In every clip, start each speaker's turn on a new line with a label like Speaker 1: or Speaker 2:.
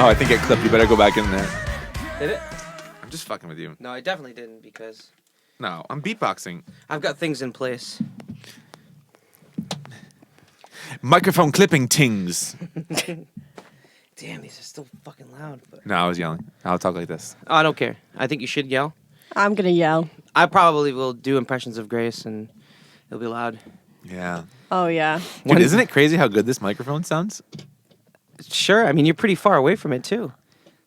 Speaker 1: Oh, I think it clipped. You better go back in there.
Speaker 2: Did it?
Speaker 1: I'm just fucking with you.
Speaker 2: No, I definitely didn't because
Speaker 1: No, I'm beatboxing.
Speaker 2: I've got things in place.
Speaker 1: Microphone clipping tings.
Speaker 2: Damn, these are still fucking loud. But...
Speaker 1: No, I was yelling. I'll talk like this.
Speaker 2: Oh, I don't care. I think you should yell.
Speaker 3: I'm going to yell.
Speaker 2: I probably will do impressions of Grace, and it'll be loud.
Speaker 1: Yeah.
Speaker 3: Oh, yeah.
Speaker 1: Dude, isn't it crazy how good this microphone sounds?
Speaker 2: Sure. I mean, you're pretty far away from it, too.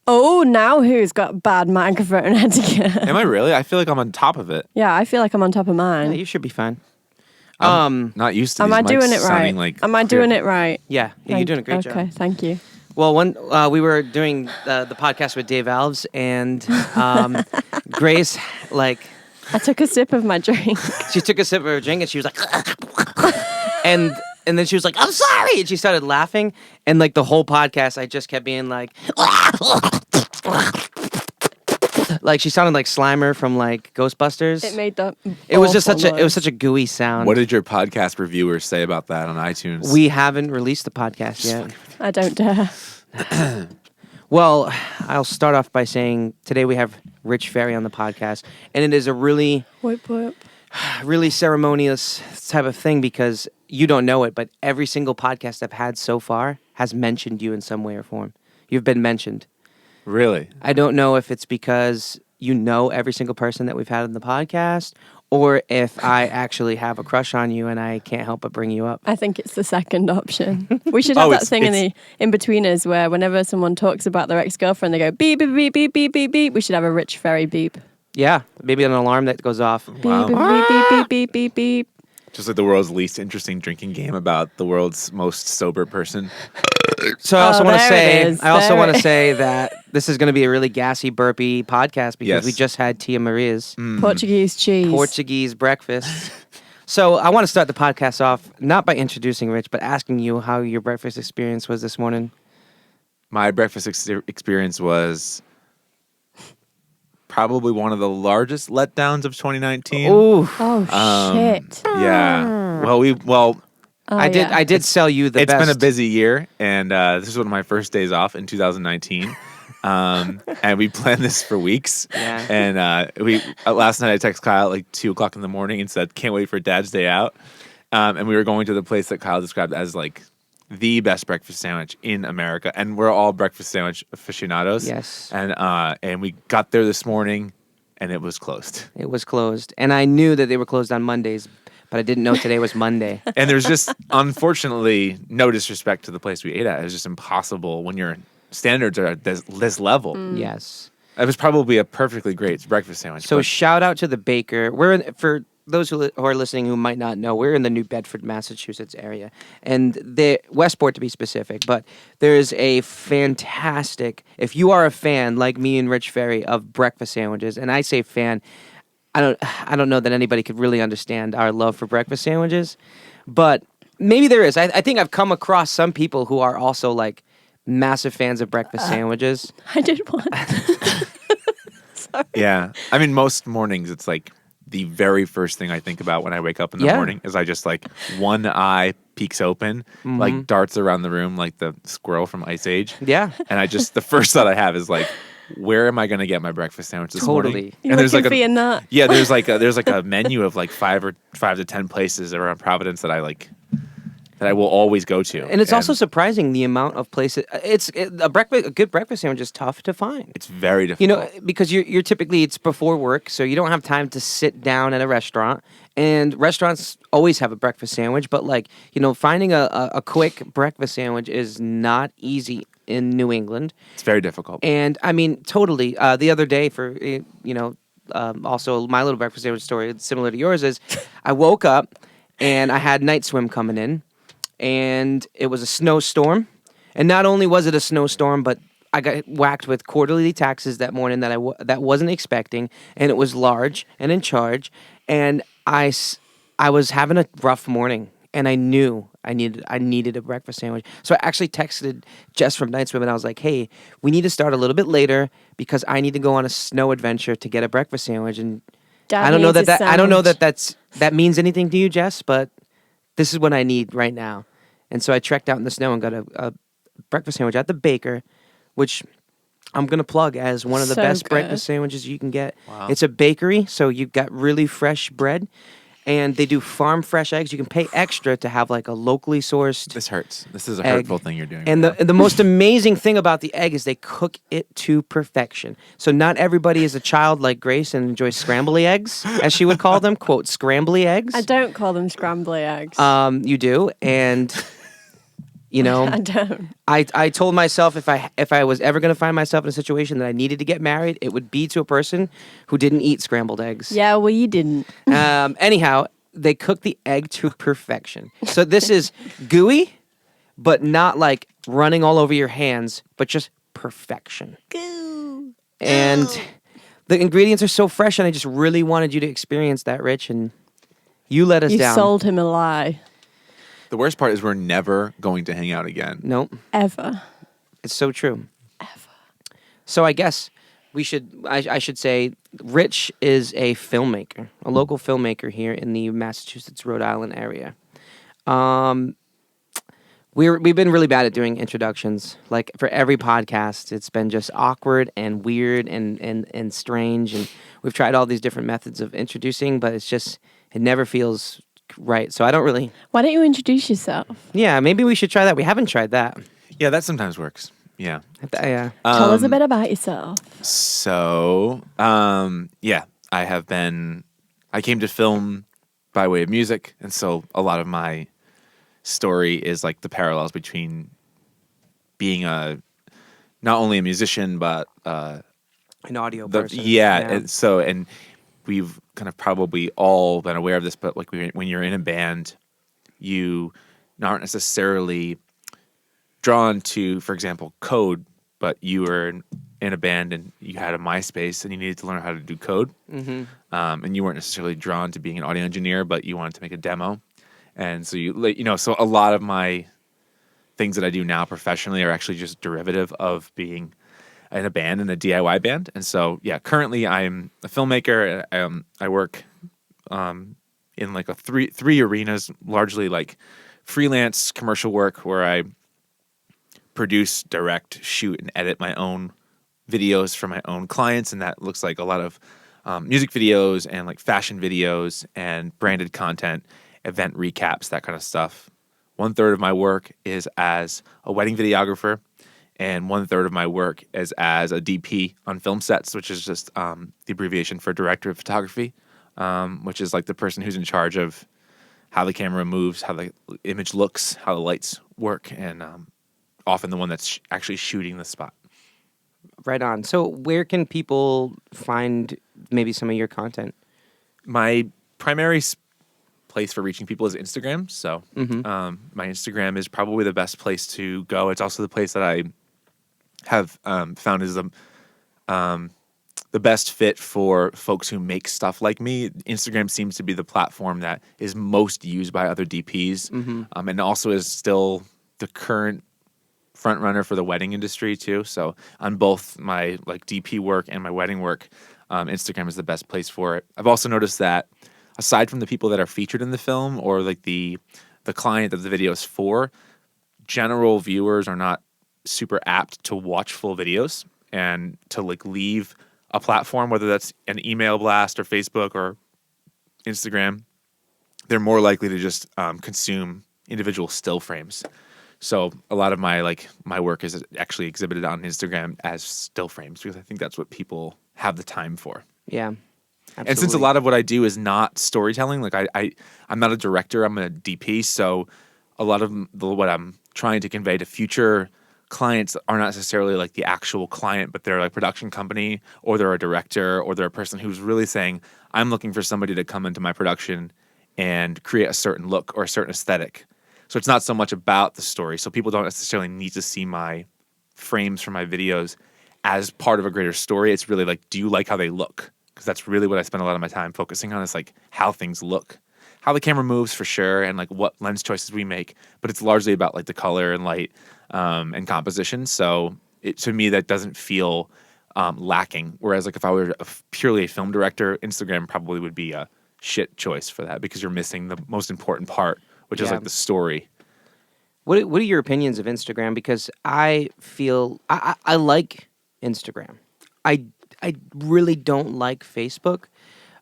Speaker 3: Oh, now who's got bad microphone etiquette?
Speaker 1: Am I really? I feel like I'm on top of it.
Speaker 3: Yeah, I feel like I'm on top of
Speaker 2: Yeah,
Speaker 3: mine.
Speaker 2: you should be fine.
Speaker 1: I'm not used to
Speaker 3: Am
Speaker 1: these
Speaker 3: I
Speaker 1: mics
Speaker 3: doing it right?
Speaker 1: sounding like
Speaker 3: Am I doing it right?
Speaker 2: Yeah, you're doing a great job.
Speaker 3: Okay, thank you.
Speaker 2: Well, we were doing the podcast with Dave Alves, and Grace, like...
Speaker 3: I took a sip of my drink.
Speaker 2: She took a sip of her drink, and she was like... and then she was like, I'm sorry! And she started laughing, and like the whole podcast, I just kept being like... Like she sounded like Slimer from like Ghostbusters.
Speaker 3: It made that.
Speaker 2: It was just
Speaker 3: awful
Speaker 2: such a gooey sound.
Speaker 1: What did your podcast reviewers say about that on iTunes?
Speaker 2: We haven't released the podcast yet.
Speaker 3: I don't dare.
Speaker 2: Well, I'll start off by saying today we have Rich Ferri on the podcast, and it is a really,
Speaker 3: Whip, whip.
Speaker 2: really ceremonious type of thing because you don't know it, but every single podcast I've had so far has mentioned you in some way or form. You've been mentioned.
Speaker 1: Really?
Speaker 2: I don't know if it's because you know every single person that we've had on the podcast, or if I actually have a crush on you and I can't help but bring you up.
Speaker 3: I think it's the second option. We should have that thing in betweeners where whenever someone talks about their ex-girlfriend, they go beep, beep, beep, beep, beep, beep, beep. We should have a Rich Ferri beep.
Speaker 2: Yeah, maybe an alarm that goes off.
Speaker 1: Wow.
Speaker 3: Beep, beep, beep, beep, beep, beep, beep.
Speaker 1: Just like the world's least interesting drinking game about the world's most sober person.
Speaker 2: So I also want to
Speaker 3: there
Speaker 2: say that this is going to be a really gassy, burpy podcast because
Speaker 1: Yes.
Speaker 2: we just had Tia Maria's
Speaker 3: Portuguese cheese.
Speaker 2: Portuguese breakfast. So I want to start the podcast off not by introducing Rich, but asking you how your breakfast experience was this morning.
Speaker 1: My breakfast experience was probably one of the largest letdowns of 2019.
Speaker 2: Ooh,
Speaker 3: Oh, shit.
Speaker 1: Yeah.
Speaker 3: Oh,
Speaker 2: I did sell you the
Speaker 1: It's
Speaker 2: best.
Speaker 1: been a busy year, and this is one of my first days off in 2019. And we planned this for weeks.
Speaker 2: Yeah.
Speaker 1: And we last night I texted Kyle at like 2:00 in the morning and said, "Can't wait for Dad's Day out." And we were going to the place that Kyle described as like the best breakfast sandwich in America, and we're all breakfast sandwich aficionados.
Speaker 2: Yes.
Speaker 1: And we got there this morning, and it was closed.
Speaker 2: It was closed, and I knew that they were closed on Mondays, but I didn't know today was Monday.
Speaker 1: And there's just, unfortunately, no disrespect to the place we ate at. It was just impossible when your standards are at this level.
Speaker 2: Yes.
Speaker 1: It was probably a perfectly great breakfast sandwich.
Speaker 2: So
Speaker 1: but
Speaker 2: shout out to the baker. For those who are listening who might not know, we're in the New Bedford, Massachusetts area, and Westport to be specific. But there is a fantastic. If you are a fan like me and Rich Ferri of breakfast sandwiches, and I say fan, I don't know that anybody could really understand our love for breakfast sandwiches, but maybe there is. I think I've come across some people who are also like massive fans of breakfast sandwiches.
Speaker 3: I did one. Sorry.
Speaker 1: yeah, I mean, most mornings it's like the very first thing I think about when I wake up in the
Speaker 2: Yeah.
Speaker 1: morning is I just like one eye peeks open,
Speaker 2: Mm-hmm.
Speaker 1: like darts around the room like the squirrel from Ice Age.
Speaker 2: Yeah.
Speaker 1: And the first thought I have is like, where am I going to get my breakfast sandwich this morning?
Speaker 2: Totally.
Speaker 3: You're
Speaker 1: And there's
Speaker 3: looking
Speaker 1: like
Speaker 3: for your nut.
Speaker 1: yeah, there's like a menu of like 5 to 10 places around Providence that I will always go to.
Speaker 2: And it's also surprising the amount of places. A good breakfast sandwich is tough to find.
Speaker 1: it's very difficult.
Speaker 2: You know, because you're typically it's before work, so you don't have time to sit down at a restaurant. And restaurants always have a breakfast sandwich, but like finding a quick breakfast sandwich is not easy in New England.
Speaker 1: It's very difficult.
Speaker 2: And I mean, totally. The other day, also my little breakfast sandwich story, similar to yours, is I woke up and I had night swim coming in, and it was a snowstorm. And not only was it a snowstorm, but I got whacked with quarterly taxes that morning that wasn't expecting, and it was large and in charge. And I was having a rough morning, and I knew I needed a breakfast sandwich. So I actually texted Jess from Night Swim, and I was like, "Hey, we need to start a little bit later because I need to go on a snow adventure to get a breakfast sandwich." And
Speaker 3: Dad
Speaker 2: I don't know
Speaker 3: needs
Speaker 2: that
Speaker 3: a
Speaker 2: I don't know
Speaker 3: sandwich.
Speaker 2: that means anything to you, Jess, but this is what I need right now. And so I trekked out in the snow and got a breakfast sandwich at the baker which I'm going to plug as one of the
Speaker 3: So
Speaker 2: best
Speaker 3: good.
Speaker 2: breakfast sandwiches you can get.
Speaker 1: Wow.
Speaker 2: It's a bakery, so you've got really fresh bread, and they do farm fresh eggs. You can pay extra to have like a locally sourced
Speaker 1: This hurts. This is a
Speaker 2: egg.
Speaker 1: hurtful thing you're doing.
Speaker 2: And
Speaker 1: right
Speaker 2: the most amazing thing about the egg is they cook it to perfection. So not everybody is a child like Grace and enjoys scrambly eggs, as she would call them, quote, scrambly eggs.
Speaker 3: I don't call them scrambly eggs.
Speaker 2: You do, and you know,
Speaker 3: I don't.
Speaker 2: I told myself if I was ever going to find myself in a situation that I needed to get married, it would be to a person who didn't eat scrambled eggs.
Speaker 3: Yeah, well, you didn't.
Speaker 2: Anyhow, they cook the egg to perfection. So this is gooey, but not like running all over your hands, but just perfection. And the ingredients are so fresh, and I just really wanted you to experience that, Rich, and you let us
Speaker 3: You
Speaker 2: down.
Speaker 3: sold him a lie.
Speaker 1: The worst part is we're never going to hang out again.
Speaker 2: Nope.
Speaker 3: Ever.
Speaker 2: It's so true. So I guess I should say Rich is a filmmaker, a local filmmaker here in the Massachusetts, Rhode Island area. We've been really bad at doing introductions. Like for every podcast, it's been just awkward and weird and strange. And we've tried all these different methods of introducing, but it never feels right. So I don't really.
Speaker 3: Why don't you introduce yourself?
Speaker 2: Yeah, maybe we should try that. We haven't tried that.
Speaker 1: Yeah, that sometimes works. Yeah.
Speaker 2: Yeah.
Speaker 3: Tell us a bit about yourself.
Speaker 1: So, yeah, I came to film by way of music. And so a lot of my story is like the parallels between being not only a musician, but
Speaker 2: An audio person.
Speaker 1: yeah. And we've kind of probably all been aware of this, but like when you're in a band, you aren't necessarily drawn to, for example, code, but you were in a band and you had a MySpace and you needed to learn how to do code. Mm-hmm. And you weren't necessarily drawn to being an audio engineer, but you wanted to make a demo. And so so a lot of my things that I do now professionally are actually just derivative of being in a band, in a DIY band. And so, yeah, currently I'm a filmmaker. I work in like three arenas, largely like freelance commercial work where I produce, direct, shoot, and edit my own videos for my own clients. And that looks like a lot of music videos and like fashion videos and branded content, event recaps, that kind of stuff. 1/3 of my work is as a wedding videographer, and 1/3 of my work is as a DP on film sets, which is just the abbreviation for director of photography, which is like the person who's in charge of how the camera moves, how the image looks, how the lights work, and often the one that's actually shooting the spot.
Speaker 2: Right on. So where can people find maybe some of your content?
Speaker 1: My primary place for reaching people is Instagram. So my Instagram is probably the best place to go. It's also the place that I have found is the best fit for folks who make stuff like me. Instagram seems to be the platform that is most used by other DPs, and also is still the current front runner for the wedding industry too. So on both my like DP work and my wedding work, Instagram is the best place for it. I've also noticed that aside from the people that are featured in the film or like the client that the video is for, general viewers are not super apt to watch full videos and to like leave a platform, whether that's an email blast or Facebook or Instagram. They're more likely to just consume individual still frames. So a lot of my work is actually exhibited on Instagram as still frames because I think that's what people have the time for.
Speaker 2: Yeah. Absolutely.
Speaker 1: And since a lot of what I do is not storytelling, like I'm not a director, I'm a DP, so a lot of what I'm trying to convey to future clients are not necessarily like the actual client, but they're like production company, or they're a director, or they're a person who's really saying, I'm looking for somebody to come into my production and create a certain look or a certain aesthetic. So it's not so much about the story. So people don't necessarily need to see my frames for my videos as part of a greater story. It's really like, do you like how they look? Because that's really what I spend a lot of my time focusing on, is like how things look, how the camera moves for sure, and like what lens choices we make. But it's largely about like the color and light and composition. So to me, that doesn't feel lacking. Whereas like if I were purely a film director, Instagram probably would be a shit choice for that because you're missing the most important part, which is like the story.
Speaker 2: What are your opinions of Instagram? Because I feel I like Instagram. I really don't like Facebook.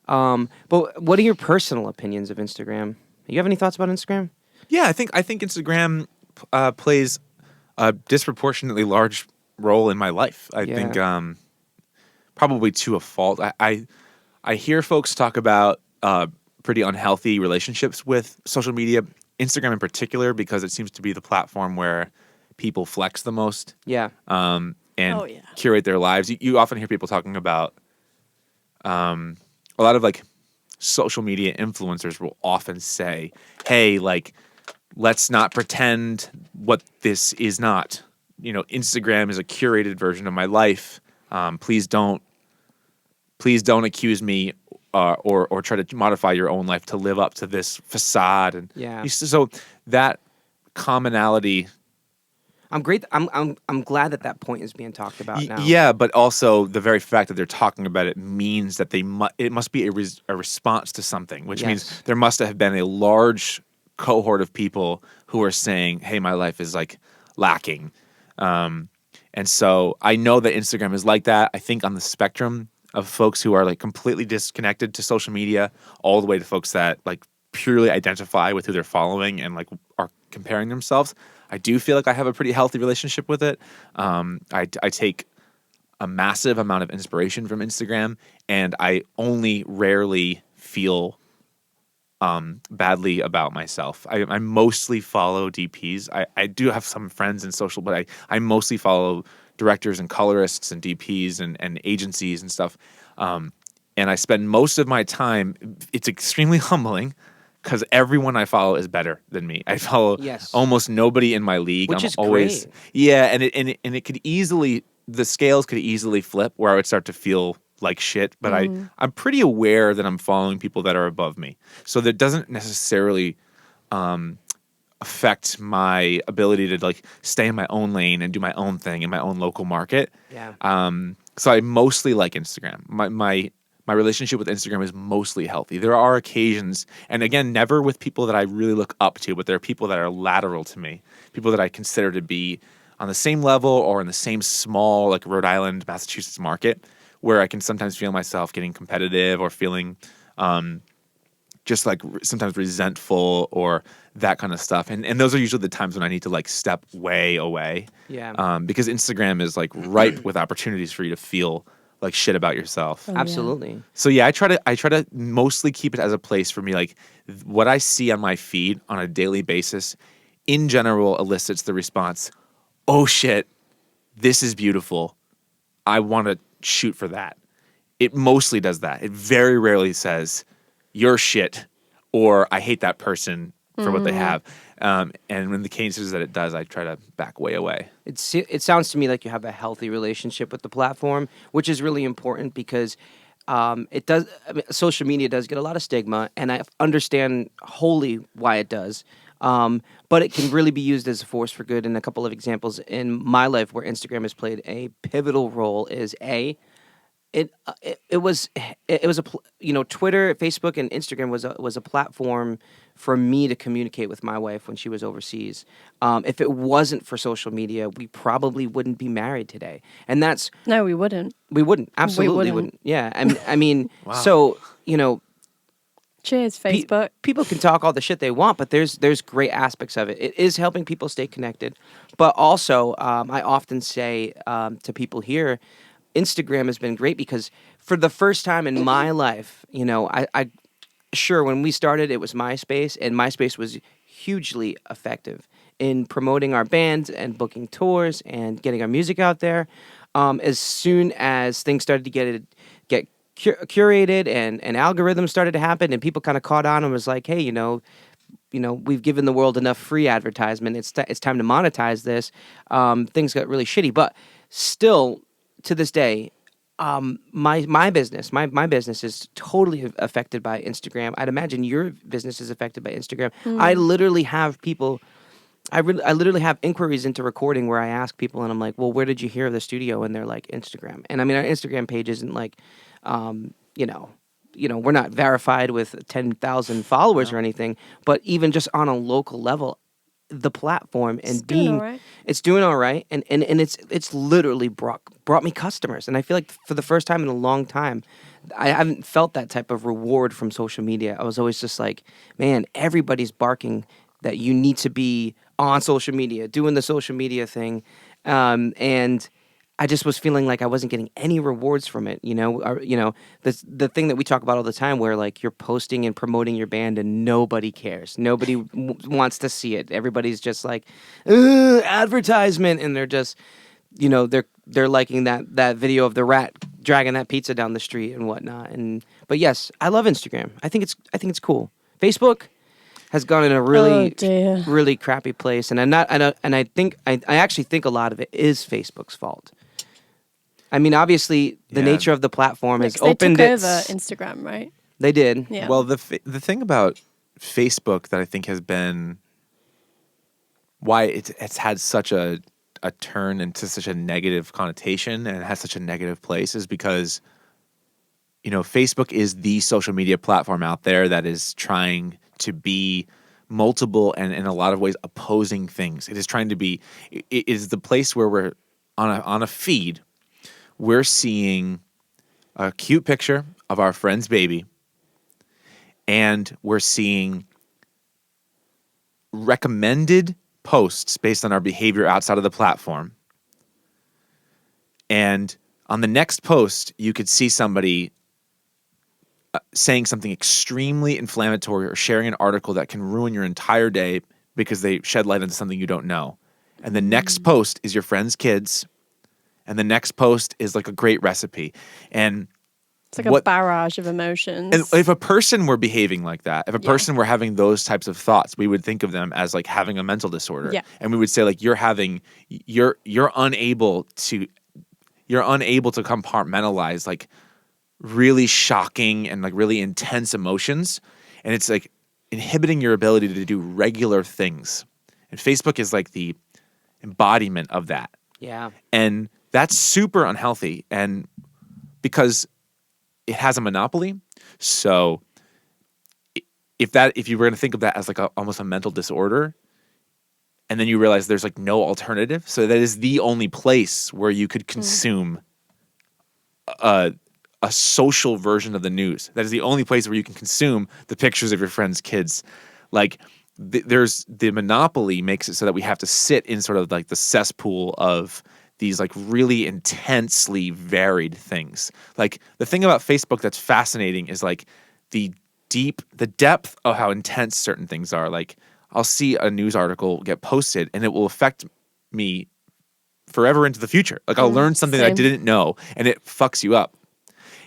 Speaker 2: But what are your personal opinions of Instagram? You have any thoughts about Instagram?
Speaker 1: Yeah, I think Instagram plays a disproportionately large role in my life. I think
Speaker 2: Yeah.
Speaker 1: probably to a fault. I hear folks talk about pretty unhealthy relationships with social media, Instagram in particular, because it seems to be the platform where people flex the most
Speaker 2: Yeah.
Speaker 1: and
Speaker 3: Oh, yeah.
Speaker 1: curate their lives. You often hear people talking about a lot of like social media influencers will often say, "Hey, like, let's not pretend what this is not. Instagram is a curated version of my life. Please don't accuse me or try to modify your own life to live up to this facade." And
Speaker 2: Yeah.
Speaker 1: so that commonality,
Speaker 2: I'm glad that point is being talked about now.
Speaker 1: yeah, but also the very fact that they're talking about it means that it must be a response to something, which means
Speaker 2: Yes.
Speaker 1: there must have been a large cohort of people who are saying, "Hey, my life is like lacking." Um, and so I know that Instagram is like that. I think on the spectrum of folks who are like completely disconnected to social media, all the way to folks that like purely identify with who they're following and like are comparing themselves. I do feel like I have a pretty healthy relationship with it. I take a massive amount of inspiration from Instagram, and I only rarely feel badly about myself. I mostly follow DPs. I do have some friends in social, but I mostly follow directors and colorists and DPs and agencies and stuff. And I spend most of my time, it's extremely humbling because everyone I follow is better than me. I follow
Speaker 2: Yes.
Speaker 1: almost nobody in my league.
Speaker 2: Which
Speaker 1: I'm
Speaker 2: is
Speaker 1: always,
Speaker 2: great.
Speaker 1: yeah, and it could easily, the scales could easily flip where I would start to feel like shit, but I'm pretty aware that I'm following people that are above me. So that doesn't necessarily affect my ability to like stay in my own lane and do my own thing in my own local market.
Speaker 2: Yeah.
Speaker 1: So I mostly like Instagram. My relationship with Instagram is mostly healthy. There are occasions, and again, never with people that I really look up to, but there are people that are lateral to me, people that I consider to be on the same level or in the same small, like Rhode Island, Massachusetts market, where I can sometimes feel myself getting competitive or feeling just like sometimes resentful or that kind of stuff. And those are usually the times when I need to like step way away.
Speaker 2: Yeah.
Speaker 1: Because Instagram is like ripe with opportunities for you to feel like shit about yourself.
Speaker 3: Oh, yeah.
Speaker 2: Absolutely.
Speaker 1: So yeah, I try to mostly keep it as a place for me. Like what I see on my feed on a daily basis, in general, elicits the response, "Oh shit, this is beautiful. I want to shoot for that." It mostly does that. It very rarely says, "You're shit," or "I hate that person for what they have." And in the cases that it does, I try to back way away.
Speaker 2: It sounds to me like you have a healthy relationship with the platform, which is really important because it does. I mean, social media does get a lot of stigma, and I understand wholly why it does. But it can really be used as a force for good. And a couple of examples in my life where Instagram has played a pivotal role is it was Twitter, Facebook, and Instagram was a platform for me to communicate with my wife when she was overseas. If it wasn't for social media, we probably wouldn't be married today. And that's
Speaker 3: No, we wouldn't.
Speaker 2: we wouldn't absolutely
Speaker 3: wouldn't.
Speaker 2: Yeah, I mean,
Speaker 1: Wow.
Speaker 2: so
Speaker 3: Cheers, Facebook.
Speaker 2: people can talk all the shit they want, but there's great aspects of it. It is helping people stay connected, but also I often say to people here, Instagram has been great because for the first time in my life, I sure when we started it was MySpace, and MySpace was hugely effective in promoting our bands and booking tours and getting our music out there. As soon as things started to get curated and algorithms started to happen and people kind of caught on and was like, hey, we've given the world enough free advertisement. It's time to monetize this. Things got really shitty, but still to this day, my business is totally affected by Instagram. I'd imagine your business is affected by Instagram. I literally have people. I literally have inquiries into recording where I ask people and I'm like, well, where did you hear of the studio? And they're like, Instagram. And I mean, our Instagram page isn't like, we're not verified with 10,000 followers or anything. But even just on a local level, the platform and
Speaker 3: It's doing
Speaker 2: being
Speaker 3: all right.
Speaker 2: it's doing all right, and it's literally brought me customers, and I feel like for the first time in a long time, I haven't felt that type of reward from social media. I was always just like, man, everybody's barking that you need to be on social media, doing the social media thing, and I just was feeling like I wasn't getting any rewards from it. The thing that we talk about all the time, where like you're posting and promoting your band and nobody cares, nobody wants to see it. Everybody's just like, advertisement, and they're just, they're liking that video of the rat dragging that pizza down the street and whatnot. But yes, I love Instagram. I think it's cool. Facebook has gone in a really crappy place, and I actually think a lot of it is Facebook's fault. I mean, obviously, the nature of the platform has opened
Speaker 3: They took over Instagram, right?
Speaker 2: They did.
Speaker 3: Yeah.
Speaker 1: Well, the thing about Facebook that I think has been why it's had such a turn into such a negative connotation and it has such a negative place is because, Facebook is the social media platform out there that is trying to be multiple and in a lot of ways opposing things. It is trying to be. It is the place where we're on a feed. We're seeing a cute picture of our friend's baby, and we're seeing recommended posts based on our behavior outside of the platform. And on the next post, you could see somebody saying something extremely inflammatory or sharing an article that can ruin your entire day because they shed light into something you don't know. And the next post is your friend's kids. And the next post is like a great recipe. And
Speaker 3: it's like a barrage of emotions.
Speaker 1: And if a person were behaving like that, if a person were having those types of thoughts, we would think of them as like having a mental disorder.
Speaker 3: Yeah.
Speaker 1: And we would say like you're unable to compartmentalize like really shocking and like really intense emotions. And it's like inhibiting your ability to do regular things. And Facebook is like the embodiment of that.
Speaker 2: Yeah.
Speaker 1: And that's super unhealthy. And because it has a monopoly. So if you were going to think of that as like almost a mental disorder, and then you realize there's like no alternative. So that is the only place where you could consume a social version of the news. That is the only place where you can consume the pictures of your friends' kids. Like there's the monopoly makes it so that we have to sit in sort of like the cesspool of these like really intensely varied things. Like the thing about Facebook that's fascinating is like the depth of how intense certain things are. Like I'll see a news article get posted and it will affect me forever into the future. Like I'll learn something that I didn't know and it fucks you up.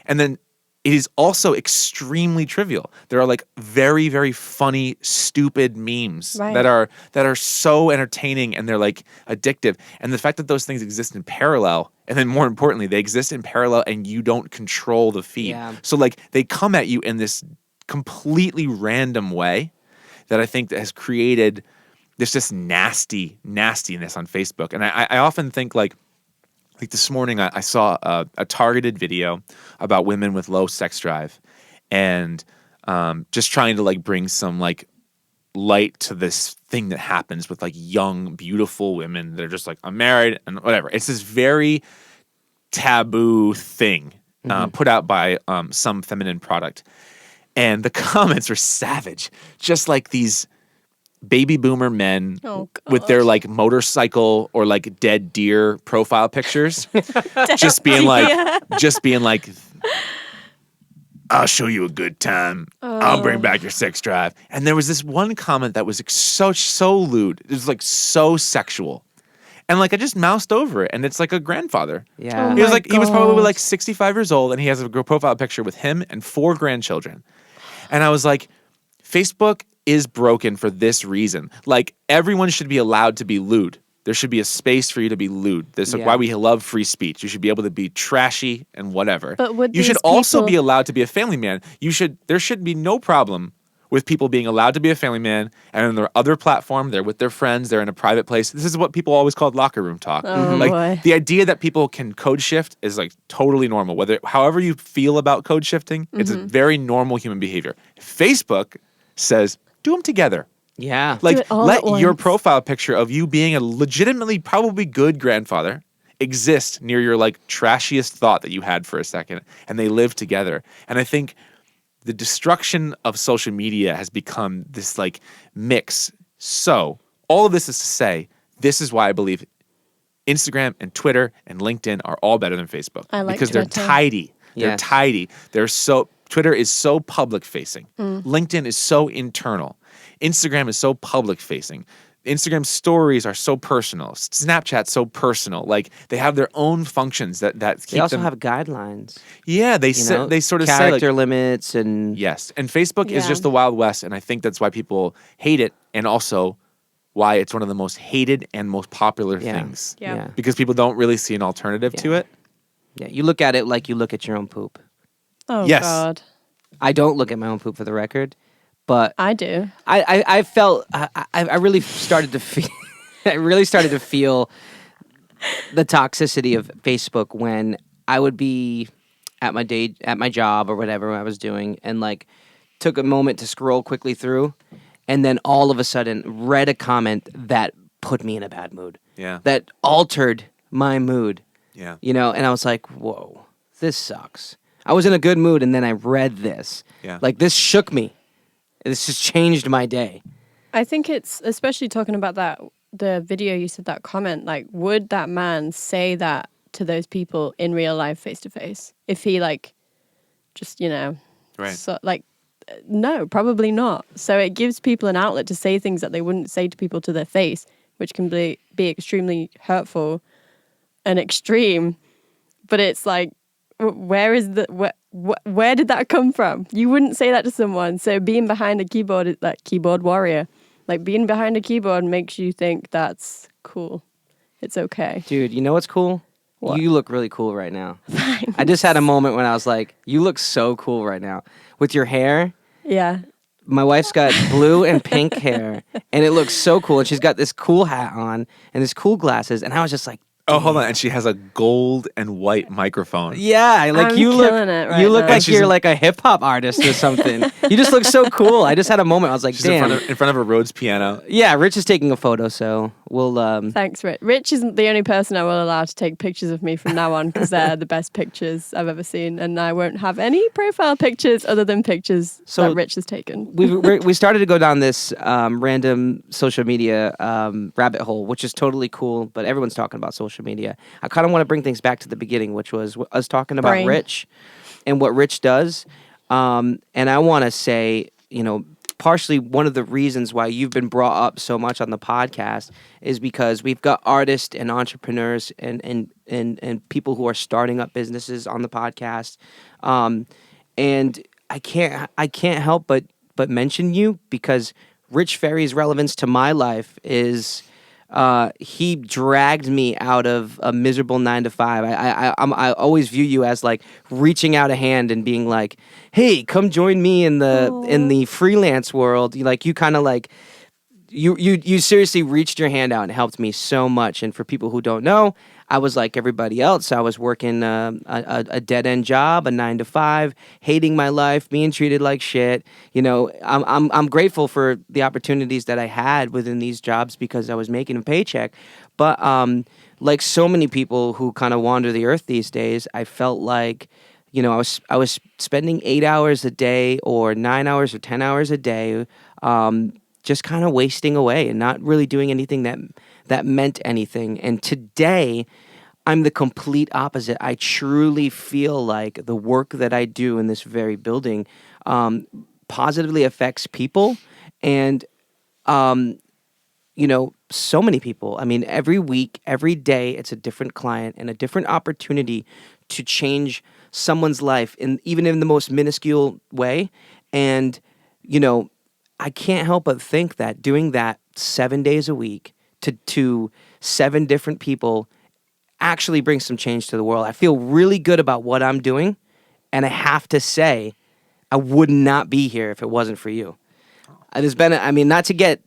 Speaker 1: And then it is also extremely trivial. There are like very, very funny, stupid memes that are so entertaining and they're like addictive. And the fact that those things exist in parallel, and then more importantly, they exist in parallel and you don't control the feed. Yeah. So like they come at you in this completely random way that I think that has created this just nastiness on Facebook. And I often think like this morning, I saw a targeted video about women with low sex drive, and just trying to like bring some like light to this thing that happens with like young, beautiful women that are just like, I'm married and whatever. It's this very taboo thing put out by some feminine product, and the comments were savage, just like these baby boomer men with their like motorcycle or like dead deer profile pictures just being like I'll show you a good time. I'll bring back your sex drive. And there was this one comment that was like so lewd. It was like so sexual. And like I just moused over it and it's like a grandfather.
Speaker 2: Yeah.
Speaker 1: He was probably like 65 years old and he has a profile picture with him and 4 grandchildren. And I was like, Facebook is broken for this reason. Like everyone should be allowed to be lewd. There should be a space for you to be lewd. That's like why we love free speech. You should be able to be trashy and whatever.
Speaker 3: But
Speaker 1: you should also be allowed to be a family man. There should be no problem with people being allowed to be a family man and on their other platform, they're with their friends, they're in a private place. This is what people always called locker room talk. Like the idea that people can code shift is like totally normal. However you feel about code shifting, it's a very normal human behavior. Facebook says, do them together.
Speaker 2: Yeah.
Speaker 3: Do
Speaker 1: Like,
Speaker 3: it all
Speaker 1: let
Speaker 3: at
Speaker 1: your
Speaker 3: once.
Speaker 1: profile picture of you being a legitimately probably good grandfather exist near your like trashiest thought that you had for a second, and they live together. And I think the destruction of social media has become this like mix. So all of this is to say, this is why I believe Instagram and Twitter and LinkedIn are all better than Facebook.
Speaker 3: I like
Speaker 1: because they're
Speaker 3: Twitter.
Speaker 1: tidy. They're
Speaker 2: Yes.
Speaker 1: tidy. Twitter is so public facing. LinkedIn is so internal. Instagram is so public facing. Instagram stories are so personal. Snapchat's so personal. Like they have their own functions that keep
Speaker 2: They also
Speaker 1: them.
Speaker 2: have guidelines.
Speaker 1: Yeah, they
Speaker 2: You know,
Speaker 1: they sort of say like,
Speaker 2: character limits and
Speaker 1: yes. And Facebook is
Speaker 3: Yeah.
Speaker 1: just the Wild West, and I think that's why people hate it, and also why it's one of the most hated and most popular
Speaker 2: Yeah.
Speaker 1: things.
Speaker 3: Yeah.
Speaker 2: Yeah.
Speaker 1: Because people don't really see an alternative to
Speaker 2: Yeah.
Speaker 1: it.
Speaker 2: Yeah, you look at it like you look at your own poop.
Speaker 3: Oh
Speaker 1: Yes.
Speaker 3: God,
Speaker 2: I don't look at my own poop for the record, but
Speaker 3: I do.
Speaker 2: I felt I really started to feel I really started to feel the toxicity of Facebook when I would be at my job or whatever I was doing and like took a moment to scroll quickly through and then all of a sudden read a comment that put me in a bad mood.
Speaker 1: Yeah.
Speaker 2: That altered my mood.
Speaker 1: Yeah.
Speaker 2: You know, and I was like, "Whoa, this sucks." I was in a good mood and then I read this.
Speaker 1: Yeah.
Speaker 2: Like this shook me. This just changed my day.
Speaker 3: I think it's especially talking about the video you said, that comment, like, would that man say that to those people in real life face to face? If he like just,
Speaker 1: Right.
Speaker 3: so like no, probably not. So it gives people an outlet to say things that they wouldn't say to people to their face, which can be extremely hurtful and extreme. But it's like, where did that come from? You wouldn't say that to someone. So being behind a keyboard is that keyboard warrior. Like being behind a keyboard makes you think that's cool. It's okay.
Speaker 2: Dude, you know what's cool?
Speaker 3: What?
Speaker 2: You look really cool right now. I just had a moment when I was like, you look so cool right now. With your hair,
Speaker 3: Yeah.
Speaker 2: my wife's got blue and pink hair, and it looks so cool. And she's got this cool hat on and this cool glasses. And I was just like,
Speaker 1: Oh, hold on. And she has a gold and white microphone.
Speaker 2: yeah, like
Speaker 3: I'm
Speaker 2: you look,
Speaker 3: killing it right
Speaker 2: you look
Speaker 3: now.
Speaker 2: like you're like a hip hop artist or something. You just look so cool. I just had a moment. I was like,
Speaker 1: She's in
Speaker 2: damn.
Speaker 1: front of a Rhodes piano.
Speaker 2: Yeah, Rich is taking a photo, so we'll.
Speaker 3: Thanks, Rich. Rich isn't the only person I will allow to take pictures of me from now on because they're the best pictures I've ever seen, and I won't have any profile pictures other than pictures that Rich has taken.
Speaker 2: We started to go down this random social media rabbit hole, which is totally cool. But everyone's talking about social media. I kind of want to bring things back to the beginning, which was us talking about
Speaker 3: Brain.
Speaker 2: Rich and what Rich does. And I want to say, partially one of the reasons why you've been brought up so much on the podcast is because we've got artists and entrepreneurs and people who are starting up businesses on the podcast. And I can't help but mention you because Rich Ferri's relevance to my life is he dragged me out of a miserable 9 to 5. I always view you as like reaching out a hand and being like, "Hey, come join me in the freelance world." You kind of like you seriously reached your hand out and helped me so much. And for people who don't know, I was like everybody else. I was working a dead end job, a 9 to 5, hating my life, being treated like shit. I'm grateful for the opportunities that I had within these jobs because I was making a paycheck. But like so many people who kind of wander the earth these days, I felt like I was spending 8 hours a day or 9 hours or 10 hours a day. Just kind of wasting away and not really doing anything that meant anything. And today, I'm the complete opposite. I truly feel like the work that I do in this very building positively affects people and, so many people. I mean, every week, every day, it's a different client and a different opportunity to change someone's life, even in the most minuscule way. And, I can't help but think that doing that 7 days a week to 7 different people actually brings some change to the world. I feel really good about what I'm doing, and I have to say, I would not be here if it wasn't for you. There's been, not to get,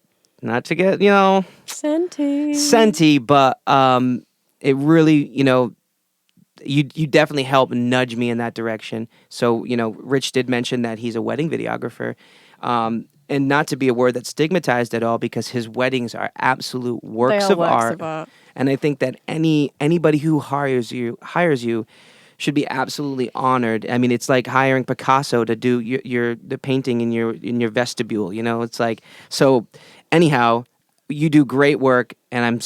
Speaker 2: senti, but it really, you definitely helped nudge me in that direction. So, Rich did mention that he's a wedding videographer. and not to be a word that's stigmatized at all, because his weddings are absolute works
Speaker 3: are
Speaker 2: of
Speaker 3: works
Speaker 2: art.
Speaker 3: of art.
Speaker 2: And I think that anybody who hires you should be absolutely honored. I mean, it's like hiring Picasso to do the painting in your vestibule. You know, it's like, so. Anyhow, you do great work, and I was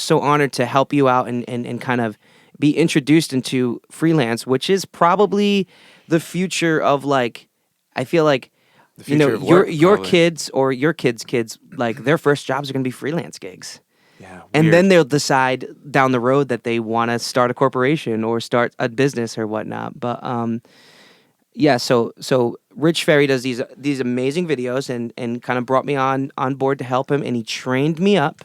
Speaker 2: so honored to help you out and kind of be introduced into freelance, which is probably the future of, like, I feel like,
Speaker 1: The future of work,
Speaker 2: your
Speaker 1: probably.
Speaker 2: kids or your kids, like, their first jobs are going to be freelance gigs.
Speaker 1: Yeah,
Speaker 2: And
Speaker 1: weird.
Speaker 2: then they'll decide down the road that they want to start a corporation or start a business or whatnot. But yeah, so Rich Ferri does these amazing videos and kind of brought me on board to help him, and he trained me up.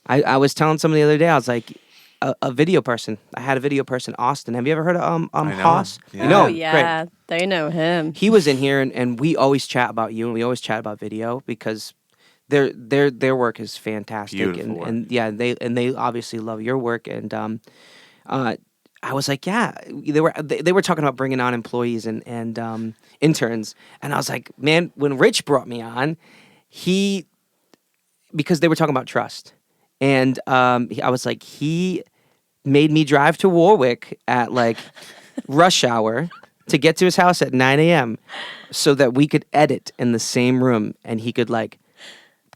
Speaker 2: I was telling someone the other day, I was like, a video person. I had a video person, Austin. Have you ever heard of
Speaker 1: I know
Speaker 2: Haas?
Speaker 1: him.
Speaker 2: You
Speaker 1: Yeah.
Speaker 2: know
Speaker 3: Oh
Speaker 2: him.
Speaker 3: yeah,
Speaker 2: Great.
Speaker 3: they know him.
Speaker 2: He was in here, and we always chat about you, and we always chat about video, because their work is fantastic.
Speaker 1: Beautiful work.
Speaker 2: And yeah, they obviously love your work. And I was like, yeah, they were talking about bringing on employees and interns, and I was like, man, when Rich brought me on, because they were talking about trust, and I was like, he made me drive to Warwick at like rush hour to get to his house at 9 a.m. so that we could edit in the same room, and he could like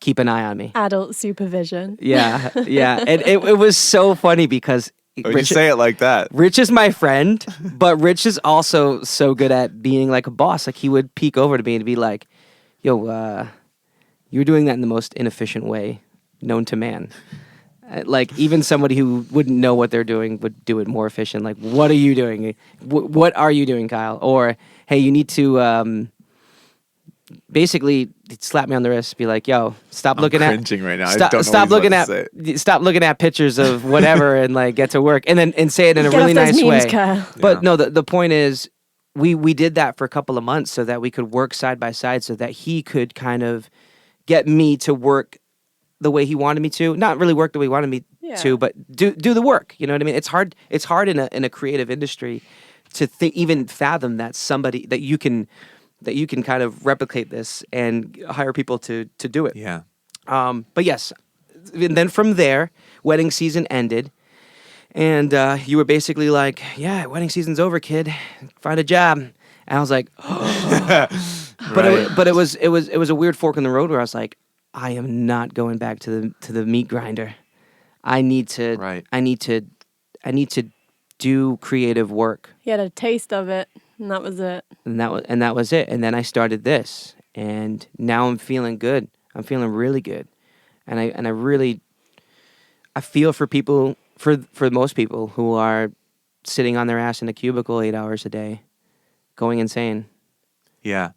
Speaker 2: keep an eye on me.
Speaker 3: Adult supervision.
Speaker 2: Yeah, yeah, and it was so funny because
Speaker 1: Oh, you say it like that.
Speaker 2: Rich is my friend, but Rich is also so good at being like a boss. Like, he would peek over to me and be like, "Yo, you're doing that in the most inefficient way known to man." Like, even somebody who wouldn't know what they're doing would do it more efficient. Like, what are you doing? What are you doing, Kyle? Or, hey, you need to basically slap me on the wrist, be like, "Yo, stop
Speaker 1: I'm
Speaker 2: looking
Speaker 1: cringing right now. I
Speaker 2: Stop,
Speaker 1: don't know
Speaker 2: stop
Speaker 1: what he's
Speaker 2: looking
Speaker 1: about to say.
Speaker 2: stop looking at pictures of whatever and like get to work," and say it in a
Speaker 3: Get
Speaker 2: really
Speaker 3: off those
Speaker 2: nice
Speaker 3: memes,
Speaker 2: way.
Speaker 3: Kyle.
Speaker 2: But
Speaker 1: Yeah.
Speaker 2: no, the point is, we did that for a couple of months so that we could work side by side, so that he could kind of get me to work the way he wanted me to. Not really work the way he wanted me
Speaker 3: Yeah.
Speaker 2: to, but do the work. You know what I mean? It's hard in a creative industry to even fathom that somebody that you can kind of replicate this and hire people to do it.
Speaker 1: Yeah.
Speaker 2: But yes, and then from there, wedding season ended, and you were basically like, "Yeah, wedding season's over, kid. Find a job." And I was like, but it was a weird fork in the road where I was like, I am not going back to the meat grinder. I need to.
Speaker 1: Right.
Speaker 2: I need to do creative work.
Speaker 3: He had a taste of it, and that was it.
Speaker 2: And that was it. And then I started this, and now I'm feeling good. I'm feeling really good, and I really feel for people, for most people who are sitting on their ass in a cubicle 8 hours a day, going insane.
Speaker 1: Yeah.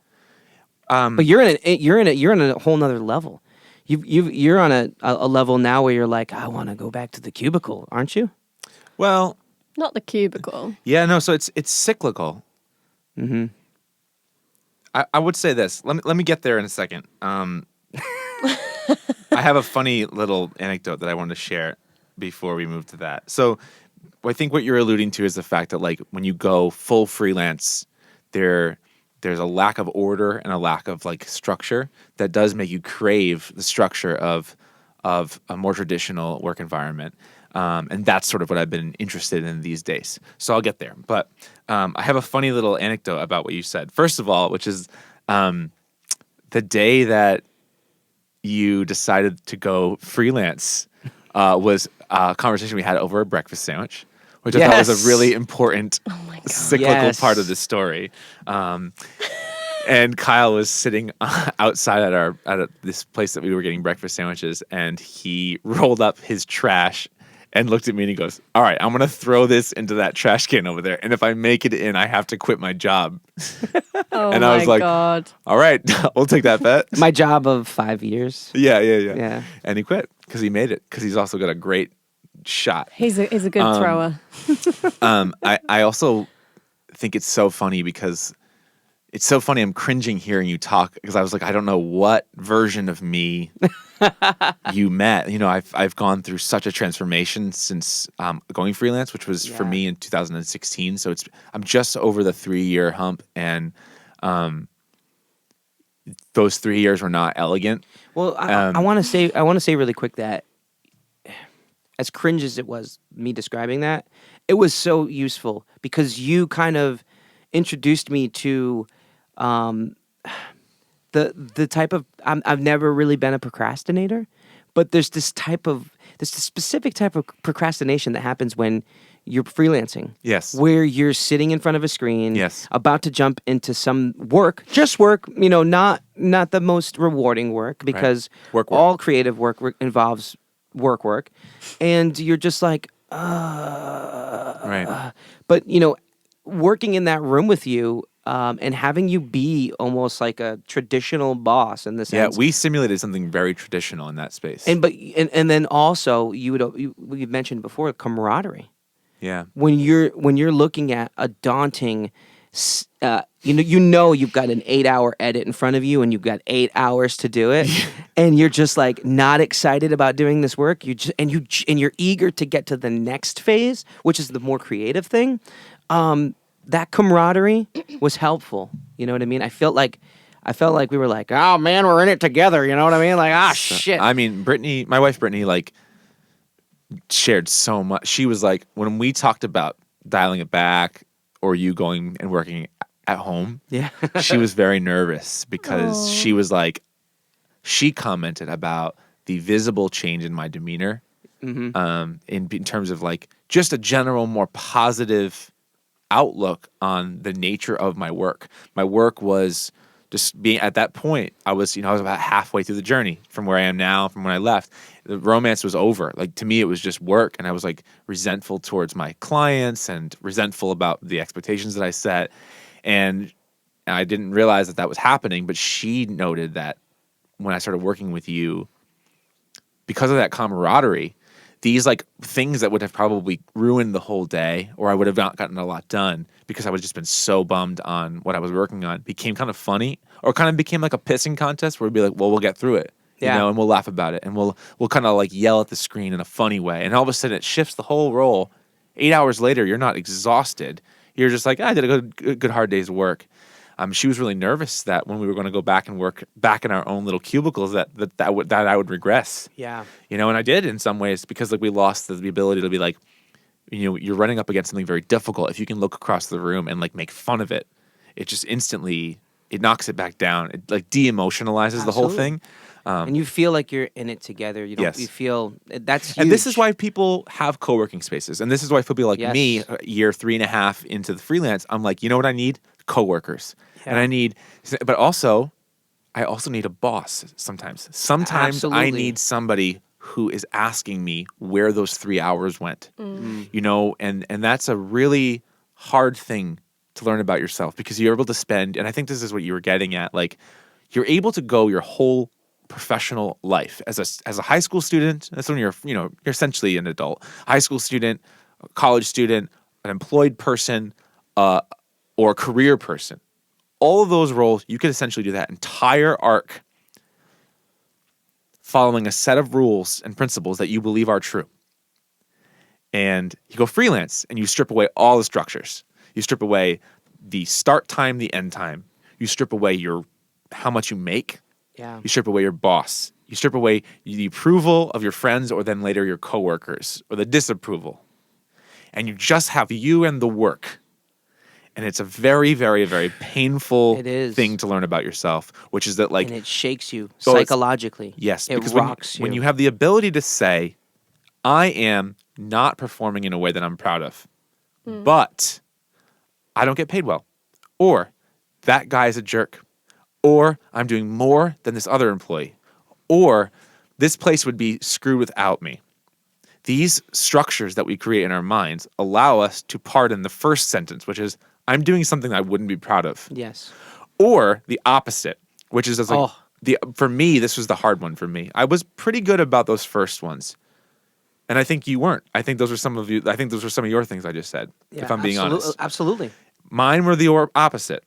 Speaker 2: But you're in a whole nother level. You're on a level now where you're like, I want to go back to the cubicle, aren't you?
Speaker 1: Well,
Speaker 3: Not the cubicle.
Speaker 1: yeah, no, so it's cyclical.
Speaker 2: Mm-hmm.
Speaker 1: I would say this. Let me get there in a second. I have a funny little anecdote that I wanted to share before we move to that. So I think what you're alluding to is the fact that, like, when you go full freelance, there's a lack of order and a lack of like structure that does make you crave the structure of a more traditional work environment. And that's sort of what I've been interested in these days. So I'll get there. But I have a funny little anecdote about what you said. First of all, which is the day that you decided to go freelance was a conversation we had over a breakfast sandwich, which I thought was
Speaker 2: Yes.
Speaker 1: a really important cyclical
Speaker 2: Yes.
Speaker 1: part of the story. And Kyle was sitting outside at this place that we were getting breakfast sandwiches, and he rolled up his trash and looked at me and he goes, "All right, I'm going to throw this into that trash can over there. And if I make it in, I have to quit my job."
Speaker 3: Oh
Speaker 1: And
Speaker 3: my
Speaker 1: I was like,
Speaker 3: god.
Speaker 1: "All right, we'll take that bet."
Speaker 2: My job of 5 years.
Speaker 1: Yeah.
Speaker 2: Yeah.
Speaker 1: And he quit because he made it, because he's also got a great shot.
Speaker 3: He's a good thrower.
Speaker 1: I also think it's so funny because it's so funny. I'm cringing hearing you talk because I was like, I don't know what version of me you met. You know, I've gone through such a transformation since going freelance, which was for
Speaker 2: Yeah.
Speaker 1: me in 2016. So I'm just over the 3-year hump, and those 3 years were not elegant.
Speaker 2: Well, I want to say really quick that as cringe as it was me describing that, it was so useful because you kind of introduced me to the type of I've never really been a procrastinator, but there's this specific type of procrastination that happens when you're freelancing.
Speaker 1: Yes.
Speaker 2: Where you're sitting in front of a screen,
Speaker 1: Yes.
Speaker 2: about to jump into some work, just work, not the most rewarding work because
Speaker 1: Work.
Speaker 2: all creative work involves work. And you're just like,
Speaker 1: Right.
Speaker 2: but working in that room with you, and having you be almost like a traditional boss in the
Speaker 1: Yeah,
Speaker 2: sense.
Speaker 1: we simulated something very traditional in that space.
Speaker 2: And then we mentioned before camaraderie.
Speaker 1: Yeah.
Speaker 2: When you're looking at a daunting, you've got an 8-hour edit in front of you and you've got 8 hours to do it, and you're just like not excited about doing this work. You're eager to get to the next phase, which is the more creative thing. That camaraderie was helpful. You know what I mean? I felt like we were like, oh man, we're in it together. You know what I mean? Like, shit.
Speaker 1: I mean, Brittany, my wife Brittany, like shared so much. She was like, when we talked about dialing it back or you going and working at home,
Speaker 2: Yeah.
Speaker 1: she was very nervous because she was like, she commented about the visible change in my demeanor, in terms of like just a general more positive outlook on the nature of my work. My work was just being at that point. I was about halfway through the journey from where I am now, from when I left. The romance was over. Like to me, it was just work, and I was like resentful towards my clients and resentful about the expectations that I set, and I didn't realize that was happening. But she noted that when I started working with you, because of that camaraderie, these like things that would have probably ruined the whole day, or I would have not gotten a lot done because I would have just been so bummed on what I was working on, became kind of funny, or kind of became like a pissing contest where we'd be like, well, we'll get through it, and we'll laugh about it, and we'll kind of like yell at the screen in a funny way, and all of a sudden it shifts the whole role. 8 hours later, you're not exhausted. You're just like, I did a good hard day's work. She was really nervous that when we were going to go back and work back in our own little cubicles, that I would regress.
Speaker 2: Yeah.
Speaker 1: And I did in some ways because like we lost the ability to be like, you're running up against something very difficult. If you can look across the room and like make fun of it, it just instantly, it knocks it back down. It like de-emotionalizes the whole thing.
Speaker 2: And you feel like you're in it together. You feel that's huge.
Speaker 1: And this is why people have co-working spaces. And this is why people like me, year 3.5 into the freelance, I'm like, you know what I need? Co-workers. Yeah. And I also need a boss sometimes. Sometimes
Speaker 2: Absolutely.
Speaker 1: I need somebody who is asking me where those 3 hours went. And that's a really hard thing to learn about yourself because you're able to spend, and I think this is what you were getting at, like you're able to go your whole professional life as a high school student. That's when you're essentially an adult. High school student, a college student, an employed person, or a career person. All of those roles, you could essentially do that entire arc following a set of rules and principles that you believe are true. And you go freelance and you strip away all the structures. You strip away the start time, the end time. You strip away how much you make.
Speaker 2: Yeah.
Speaker 1: You strip away your boss. You strip away the approval of your friends or then later your coworkers or the disapproval. And you just have you and the work. And it's a very, very, very painful thing to learn about yourself, which is that like...
Speaker 2: And it shakes you psychologically.
Speaker 1: Yes.
Speaker 2: It
Speaker 1: because
Speaker 2: rocks
Speaker 1: when you have the ability to say, I am not performing in a way that I'm proud of, but I don't get paid well. Or that guy is a jerk. Or I'm doing more than this other employee. Or this place would be screwed without me. These structures that we create in our minds allow us to pardon the first sentence, which is, I'm doing something I wouldn't be proud of.
Speaker 2: Yes.
Speaker 1: Or the opposite, which is like, for me, this was the hard one for me. I was pretty good about those first ones. And I think you weren't. I think those were some of your things I just said, if I'm being honest.
Speaker 2: Absolutely.
Speaker 1: Mine were the opposite.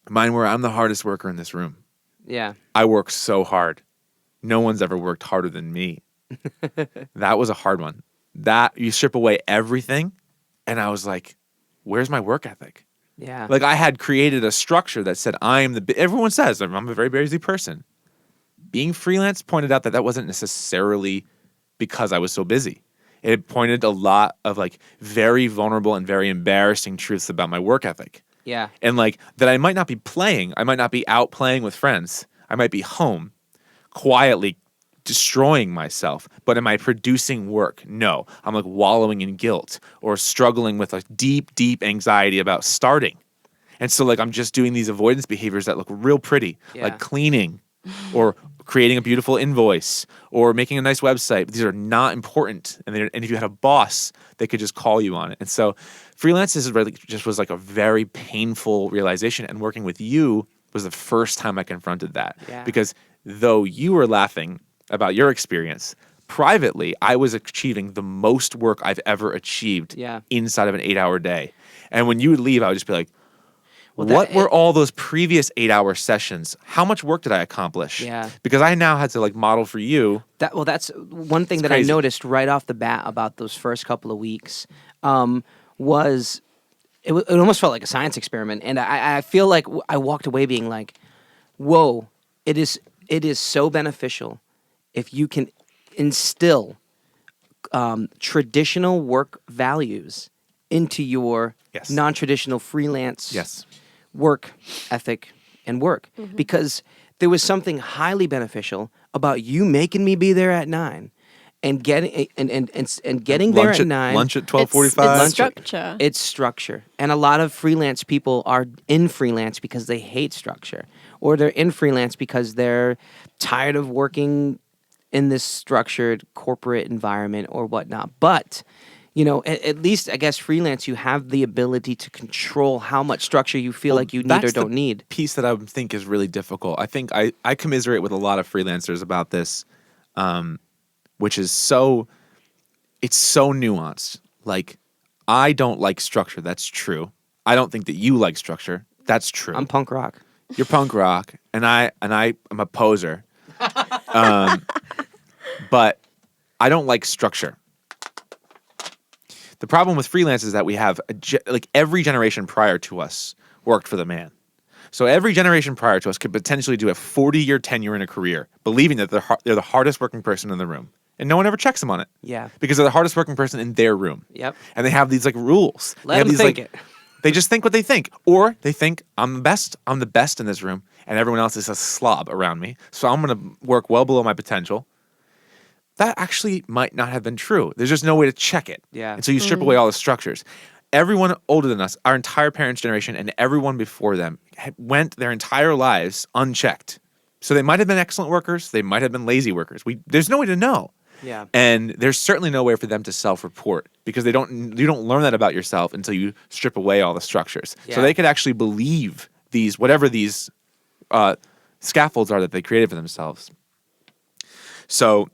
Speaker 1: Mine were, I'm the hardest worker in this room.
Speaker 2: Yeah.
Speaker 1: I work so hard. No one's ever worked harder than me. That was a hard one. That you strip away everything, and I was like, where's my work ethic?
Speaker 2: Yeah.
Speaker 1: Like I had created a structure that said everyone says I'm a very busy person. Being freelance pointed out that that wasn't necessarily because I was so busy. It pointed a lot of like very vulnerable and very embarrassing truths about my work ethic.
Speaker 2: Yeah.
Speaker 1: And like that I might not be playing, I might not be out playing with friends. I might be home quietly destroying myself, but am I producing work? No. I'm like wallowing in guilt or struggling with like deep anxiety about starting. And so like I'm just doing these avoidance behaviors that look real pretty,
Speaker 2: Yeah.
Speaker 1: like cleaning or creating a beautiful invoice or making a nice website. These are not important. And if you had a boss, they could just call you on it. And so freelance is really just was like a very painful realization. And working with you was the first time I confronted that.
Speaker 2: Yeah.
Speaker 1: Because though you were laughing about your experience, privately, I was achieving the most work I've ever achieved
Speaker 2: Yeah.
Speaker 1: inside of an 8-hour day. And when you would leave, I would just be like,
Speaker 2: Well,
Speaker 1: what were all those previous 8-hour sessions? How much work did I accomplish?
Speaker 2: Yeah.
Speaker 1: Because I now had to like model for you.
Speaker 2: That's one thing that
Speaker 1: crazy.
Speaker 2: I noticed right off the bat about those first couple of weeks was it almost felt like a science experiment, and I feel like I walked away being like, whoa, it is so beneficial if you can instill traditional work values into your
Speaker 1: Yes.
Speaker 2: non-traditional freelance
Speaker 1: Yes.
Speaker 2: work ethic and work, because there was something highly beneficial about you making me be there at 9 and getting and getting there at 9.
Speaker 1: Lunch at
Speaker 3: It's
Speaker 1: 12:45.
Speaker 3: structure.
Speaker 2: It's structure. And a lot of freelance people are in freelance because they hate structure, or they're in freelance because they're tired of working in this structured corporate environment or whatnot. But at least I guess freelance, you have the ability to control how much structure you feel like you need or
Speaker 1: That's the
Speaker 2: don't need.
Speaker 1: piece that I think is really difficult. I think I commiserate with a lot of freelancers about this, which is it's so nuanced. Like, I don't like structure. That's true. I don't think that you like structure. That's true.
Speaker 2: I'm punk rock.
Speaker 1: You're punk rock, and I'm a poser. But I don't like structure. The problem with freelance is that we have like every generation prior to us worked for the man. So every generation prior to us could potentially do a 40-year tenure in a career, believing that they're the hardest working person in the room, and no one ever checks them on it.
Speaker 2: Yeah.
Speaker 1: Because they're the hardest working person in their room.
Speaker 2: Yep.
Speaker 1: And they have these like rules.
Speaker 2: Let
Speaker 1: They have
Speaker 2: them
Speaker 1: these
Speaker 2: think
Speaker 1: like
Speaker 2: it.
Speaker 1: they just think what they think, or they think I'm the best in this room, and everyone else is a slob around me. So I'm going to work well below my potential. That actually might not have been true. There's just no way to check it.
Speaker 2: Yeah.
Speaker 1: And so you strip away all the structures. Everyone older than us, our entire parents' generation, and everyone before them went their entire lives unchecked. So they might have been excellent workers. They might have been lazy workers. There's no way to know.
Speaker 2: Yeah.
Speaker 1: And there's certainly no way for them to self-report because you don't learn that about yourself until you strip away all the structures.
Speaker 2: Yeah.
Speaker 1: So they could actually believe whatever these scaffolds are that they created for themselves. So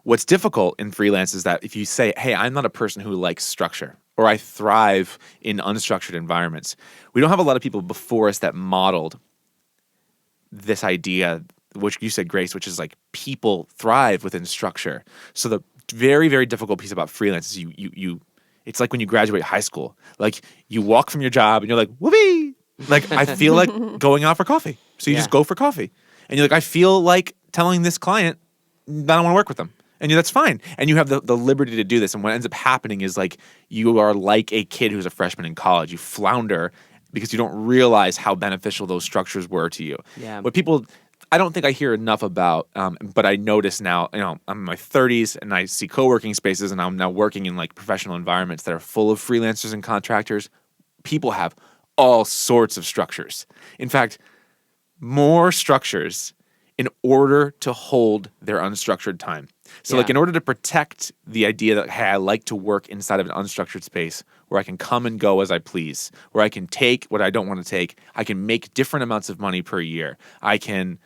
Speaker 1: what's difficult in freelance is that if you say, hey, I'm not a person who likes structure, or I thrive in unstructured environments, we don't have a lot of people before us that modeled this idea, which you said, Grace, which is like people thrive within structure. So the very, very difficult piece about freelance is you it's like when you graduate high school. Like you walk from your job and you're like, whoopee! Like I feel like going out for coffee. So you just go for coffee. And you're like, I feel like telling this client I don't want to work with them. And that's fine. And you have the liberty to do this. And what ends up happening is like you are like a kid who's a freshman in college. You flounder because you don't realize how beneficial those structures were to you.
Speaker 2: Yeah.
Speaker 1: What people, I don't think I hear enough about, but I notice now, I'm in my 30s and I see co-working spaces and I'm now working in like professional environments that are full of freelancers and contractors. People have all sorts of structures. In fact, more structures in order to hold their unstructured time. So like in order to protect the idea that, hey, I like to work inside of an unstructured space where I can come and go as I please, where I can take what I don't want to take, I can make different amounts of money per year. I can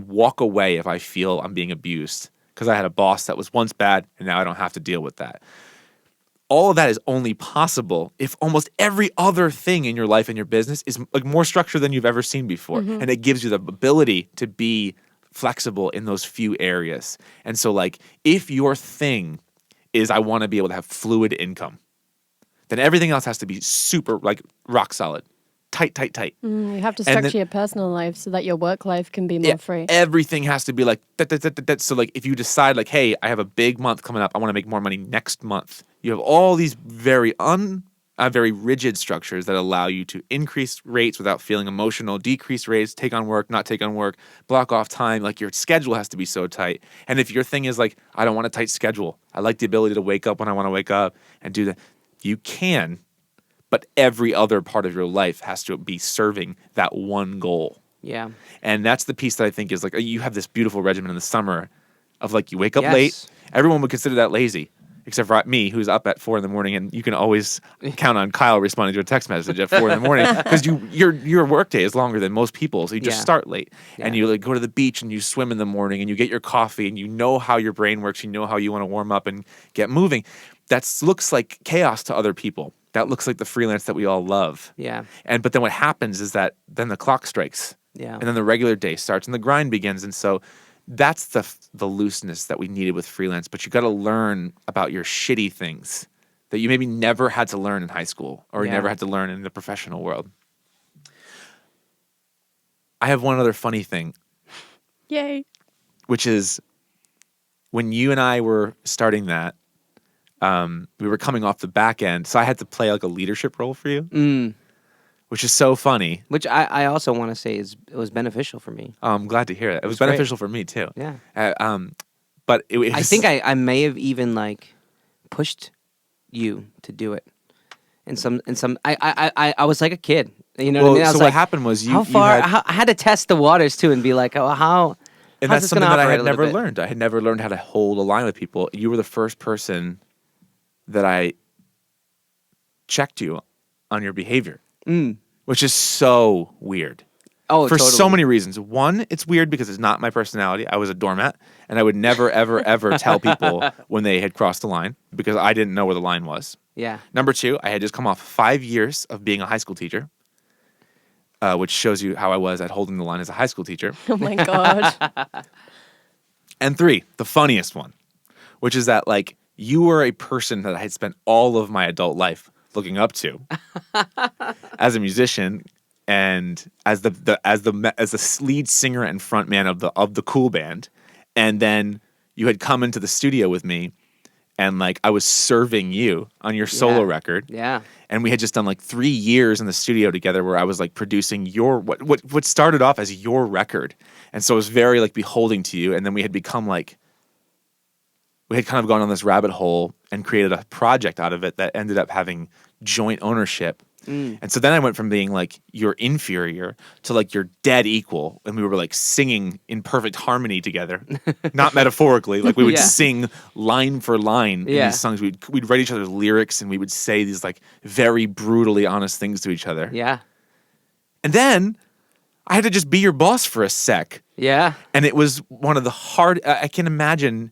Speaker 1: walk away if I feel I'm being abused because I had a boss that was once bad and now I don't have to deal with that. All of that is only possible if almost every other thing in your life and your business is like more structured than you've ever seen before. Mm-hmm. And it gives you the ability to be flexible in those few areas. And so like if your thing is I want to be able to have fluid income, then everything else has to be super like rock solid, tight, tight, tight.
Speaker 3: You have to
Speaker 1: And
Speaker 3: structure
Speaker 1: then-
Speaker 3: your personal life so that your work life can be more free.
Speaker 1: Everything has to be like that. So like if you decide like, hey, I have a big month coming up, I want to make more money next month. You have all these very rigid structures that allow you to increase rates without feeling emotional, decrease rates, take on work, not take on work, block off time. Like your schedule has to be so tight. And if your thing is like, I don't want a tight schedule, I like the ability to wake up when I want to wake up and do that, you can, but every other part of your life has to be serving that one goal.
Speaker 2: Yeah.
Speaker 1: And that's the piece that I think is like, you have this beautiful regimen in the summer of like, you wake up
Speaker 2: Yes.
Speaker 1: late. Everyone would consider that lazy, except for me, who's up at 4 a.m. and you can always count on Kyle responding to a text message at 4 a.m. because your workday is longer than most people's. So you just
Speaker 2: Yeah.
Speaker 1: start late and
Speaker 2: Yeah.
Speaker 1: you like go to the beach and you swim in the morning and you get your coffee and you know how your brain works. You know how you want to warm up and get moving. That looks like chaos to other people. That looks like the freelance that we all love.
Speaker 2: Yeah.
Speaker 1: But then what happens is that then the clock strikes.
Speaker 2: Yeah.
Speaker 1: And then the regular day starts and the grind begins. And so that's the looseness that we needed with freelance. But you got to learn about your shitty things that you maybe never had to learn in high school or
Speaker 2: Yeah.
Speaker 1: never had to learn in the professional world. I have one other funny thing,
Speaker 3: Yay.
Speaker 1: which is when you and I were starting that, we were coming off the back end. So I had to play like a leadership role for you, which is so funny.
Speaker 2: Which I also want to say it was beneficial for me.
Speaker 1: I'm glad to hear that. It was
Speaker 2: was great.
Speaker 1: beneficial for me too.
Speaker 2: Yeah.
Speaker 1: But it was,
Speaker 2: I think I may have even like pushed you to do it. And I was like a kid. You know what I mean? I was
Speaker 1: so
Speaker 2: like,
Speaker 1: what happened was
Speaker 2: how far? I had to test the waters too and be like, oh, how?
Speaker 1: and
Speaker 2: how's
Speaker 1: that's
Speaker 2: this gonna
Speaker 1: something that I
Speaker 2: operate
Speaker 1: had
Speaker 2: a little
Speaker 1: never
Speaker 2: bit?
Speaker 1: learned. I had never learned how to hold a line with people. You were the first person that I checked you on your behavior, which is so weird.
Speaker 2: Oh,
Speaker 1: For
Speaker 2: totally.
Speaker 1: so many reasons. One, it's weird because it's not my personality. I was a doormat, and I would never, ever, ever tell people when they had crossed the line because I didn't know where the line was.
Speaker 2: Yeah.
Speaker 1: Number two, I had just come off 5 years of being a high school teacher, which shows you how I was at holding the line as a high school teacher.
Speaker 3: Oh my God.
Speaker 1: And three, the funniest one, which is that like you were a person that I had spent all of my adult life looking up to as a musician and as the lead singer and frontman of the cool band. And then you had come into the studio with me and like I was serving you on your solo record.
Speaker 2: Yeah.
Speaker 1: And we had just done like 3 years in the studio together where I was like producing your what started off as your record. And so it was very like beholding to you. And then we had become like, we had kind of gone on this rabbit hole and created a project out of it that ended up having joint ownership. And so then I went from being like your inferior to like your dead equal. And we were like singing in perfect harmony together, not metaphorically. Like we would
Speaker 2: Yeah.
Speaker 1: sing line for line in
Speaker 2: Yeah.
Speaker 1: these songs. We'd write each other's lyrics and we would say these like very brutally honest things to each other.
Speaker 2: Yeah.
Speaker 1: And then I had to just be your boss for a sec.
Speaker 2: Yeah.
Speaker 1: And it was one of the hard, I can imagine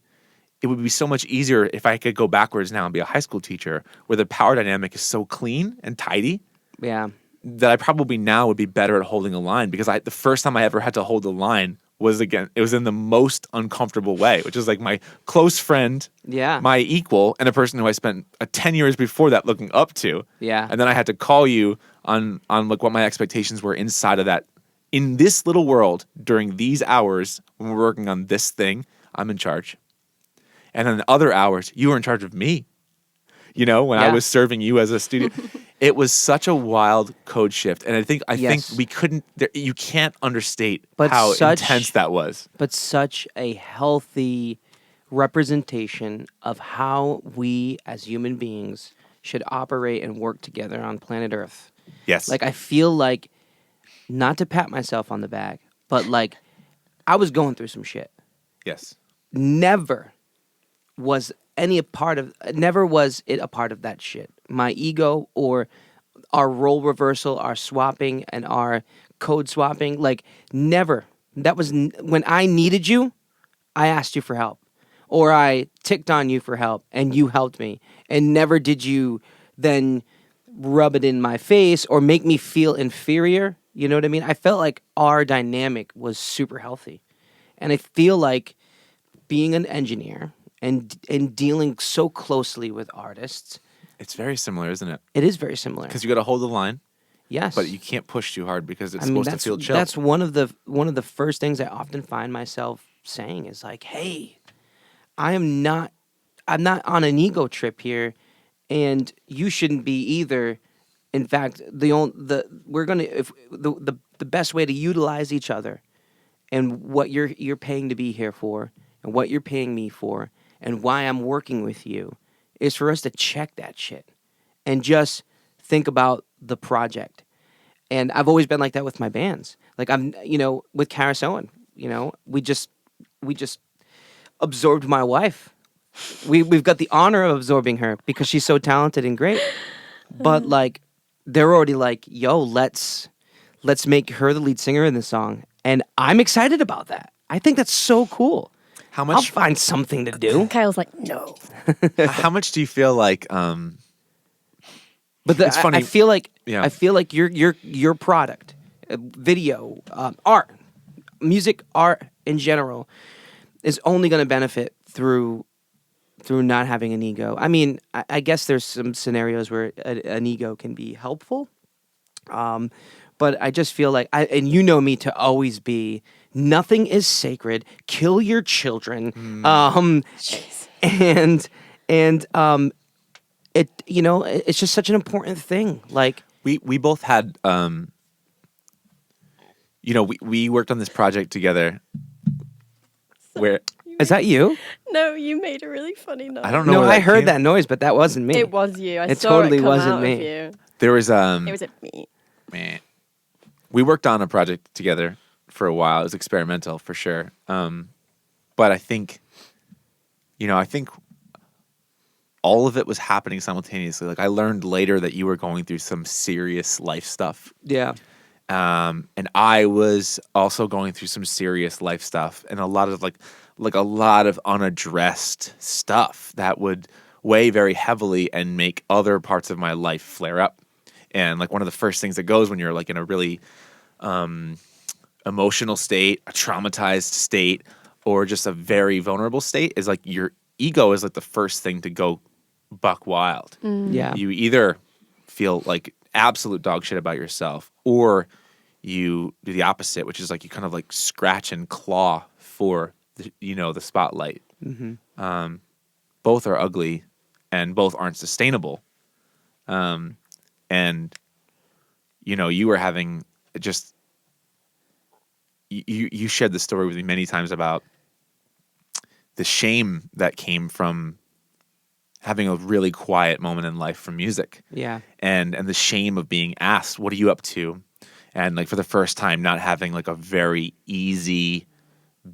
Speaker 1: it would be so much easier if I could go backwards now and be a high school teacher where the power dynamic is so clean and tidy
Speaker 2: Yeah.
Speaker 1: that I probably now would be better at holding a line because the first time I ever had to hold the line was it was in the most uncomfortable way, which is like my close friend,
Speaker 2: Yeah.
Speaker 1: my equal, and a person who I spent 10 years before that looking up to.
Speaker 2: Yeah.
Speaker 1: And then I had to call you on like what my expectations were inside of that. In this little world, during these hours when we're working on this thing, I'm in charge. And then the other hours, you were in charge of me. You know, when I
Speaker 2: Yeah.
Speaker 1: was serving you as a student, it was such a wild code shift. And I think
Speaker 2: Yes.
Speaker 1: we couldn't. You can't understate
Speaker 2: But
Speaker 1: how
Speaker 2: such-
Speaker 1: intense that was.
Speaker 2: But such a healthy representation of how we as human beings should operate and work together on planet Earth.
Speaker 1: Yes.
Speaker 2: Like I feel like, not to pat myself on the back, but like I was going through some shit.
Speaker 1: yes.
Speaker 2: Never was it a part of that shit. My ego or our role reversal, our swapping and our code swapping, like never. That was when I needed you, I asked you for help. Or I ticked on you for help and you helped me. And never did you then rub it in my face or make me feel inferior. You know what I mean? I felt like our dynamic was super healthy. And I feel like being an engineer and dealing so closely with artists,
Speaker 1: It's very similar, isn't it?
Speaker 2: It is very similar.
Speaker 1: Because you got to hold the line,
Speaker 2: Yes.
Speaker 1: but you can't push too hard because it's
Speaker 2: I mean,
Speaker 1: supposed to feel chill.
Speaker 2: that's one of the first things I often find myself saying is like, "Hey, I'm not on an ego trip here, and you shouldn't be either. In fact, we're gonna if the best way to utilize each other, and what you're paying to be here for, and what you're paying me for, and why I'm working with you, is for us to check that shit, and just think about the project." And I've always been like that with my bands. Like with Carasoan, we just absorbed my wife. We've got the honor of absorbing her because she's so talented and great. But like, they're already like, "Yo, let's make her the lead singer in this song," and I'm excited about that. I think that's so cool.
Speaker 1: How
Speaker 2: I'll
Speaker 1: much?
Speaker 2: find something to do.
Speaker 3: Kyle's like, no.
Speaker 1: How much do you feel like?
Speaker 2: But
Speaker 1: It's funny.
Speaker 2: I feel like
Speaker 1: Yeah.
Speaker 2: I feel like your product, video, art, music, art in general, is only going to benefit through not having an ego. I mean, I guess there's some scenarios where an ego can be helpful, but I just feel like and you know me to always be nothing is sacred. Kill your children, and it's just such an important thing. Like
Speaker 1: We both had we worked on this project together. Where
Speaker 2: is that you?
Speaker 3: No, you made a really funny noise.
Speaker 1: I don't know.
Speaker 2: No,
Speaker 1: where
Speaker 2: I
Speaker 1: that
Speaker 2: heard
Speaker 1: came-
Speaker 2: that noise, but that wasn't me.
Speaker 3: It was you. I
Speaker 2: It
Speaker 3: saw
Speaker 2: totally
Speaker 3: it come
Speaker 2: wasn't
Speaker 3: out
Speaker 2: me.
Speaker 3: of you.
Speaker 1: There was
Speaker 3: It was me.
Speaker 1: meh. We worked on a project together for a while. It was experimental for sure. But I think all of it was happening simultaneously. Like I learned later that you were going through some serious life stuff.
Speaker 2: Yeah.
Speaker 1: And I was also going through some serious life stuff and a lot of like a lot of unaddressed stuff that would weigh very heavily and make other parts of my life flare up. And like one of the first things that goes when you're like in a really emotional state, a traumatized state, or just a very vulnerable state is like your ego is like the first thing to go buck wild.
Speaker 2: Yeah.
Speaker 1: You either feel like absolute dog shit about yourself or you do the opposite, which is like you kind of like scratch and claw for the spotlight.
Speaker 2: Mm-hmm.
Speaker 1: Both are ugly and both aren't sustainable. And you were having just you shared the story with me many times about the shame that came from having a really quiet moment in life from music.
Speaker 2: Yeah.
Speaker 1: And the shame of being asked, "What are you up to?" And like for the first time not having like a very easy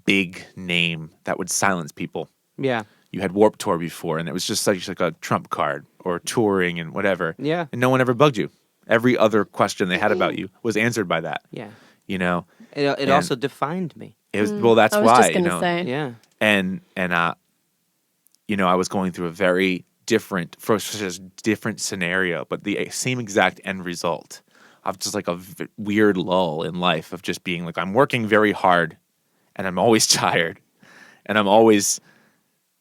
Speaker 1: big name that would silence people.
Speaker 2: Yeah.
Speaker 1: You had Warped Tour before and it was just such like a trump card or touring and whatever.
Speaker 2: Yeah.
Speaker 1: And no one ever bugged you. Every other question they had about you was answered by that.
Speaker 2: Yeah.
Speaker 1: It
Speaker 2: It also defined me.
Speaker 1: was well that's
Speaker 3: I was
Speaker 1: why,
Speaker 3: just gonna say.
Speaker 2: Yeah.
Speaker 1: And I was going through a very different scenario, but the same exact end result of just like a weird lull in life of just being like, I'm working very hard and I'm always tired and I'm always,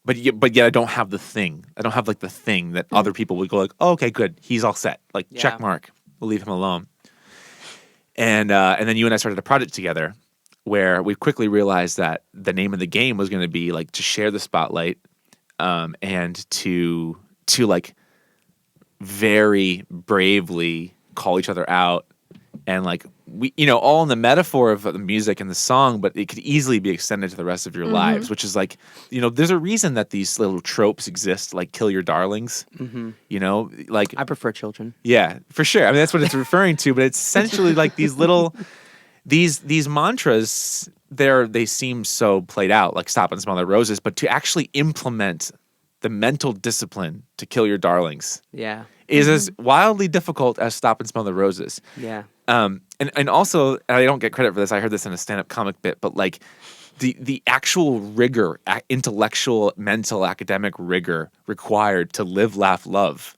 Speaker 1: but yet I don't have the thing. I don't have like the thing that other people would go like, oh, okay, good. He's all set. Like check mark. We'll leave him alone. And then you and I started a project together where we quickly realized that the name of the game was going to be like to share the spotlight, and to like very bravely call each other out, and like we all in the metaphor of the music and the song, but it could easily be extended to the rest of your lives, which is like there's a reason that these little tropes exist, like kill your darlings. Like
Speaker 2: I prefer children.
Speaker 1: yeah, for sure. I mean that's what it's referring to, but it's essentially like these little these mantras. They seem so played out, like stop and smell the roses, but to actually implement the mental discipline to kill your darlings
Speaker 2: Yeah.
Speaker 1: is as wildly difficult as stop and smell the roses.
Speaker 2: Yeah.
Speaker 1: And also, and I don't get credit for this, I heard this in a stand-up comic bit, but like the actual rigor, intellectual, mental, academic rigor required to live, laugh, love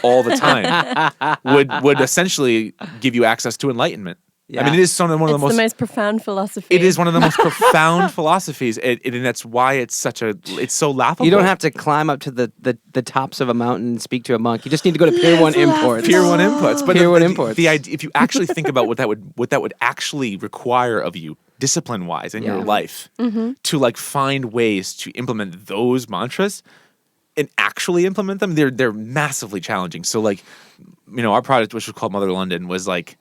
Speaker 1: all the time would essentially give you access to enlightenment. I mean, it is one of
Speaker 3: It's
Speaker 1: the
Speaker 3: the most profound philosophy.
Speaker 1: It is one of the most profound philosophies, and that's why it's so laughable.
Speaker 2: You don't have to climb up to the tops of a mountain and speak to a monk. You just need to go to Pier 1 Imports.
Speaker 1: Pier 1 Inputs, but
Speaker 2: Pier 1 Imports.
Speaker 1: The idea, if you actually think about what that would actually require of you, discipline wise, in your life, to like find ways to implement those mantras and actually implement them, they're massively challenging. So like, our project, which was called Mother London, was like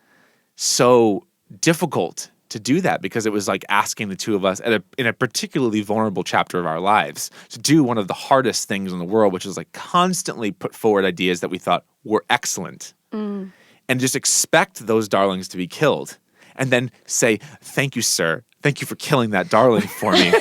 Speaker 1: so difficult to do that because it was like asking the two of us in a particularly vulnerable chapter of our lives to do one of the hardest things in the world, which is like constantly put forward ideas that we thought were excellent and just expect those darlings to be killed and then say, thank you, sir. Thank you for killing that darling for me.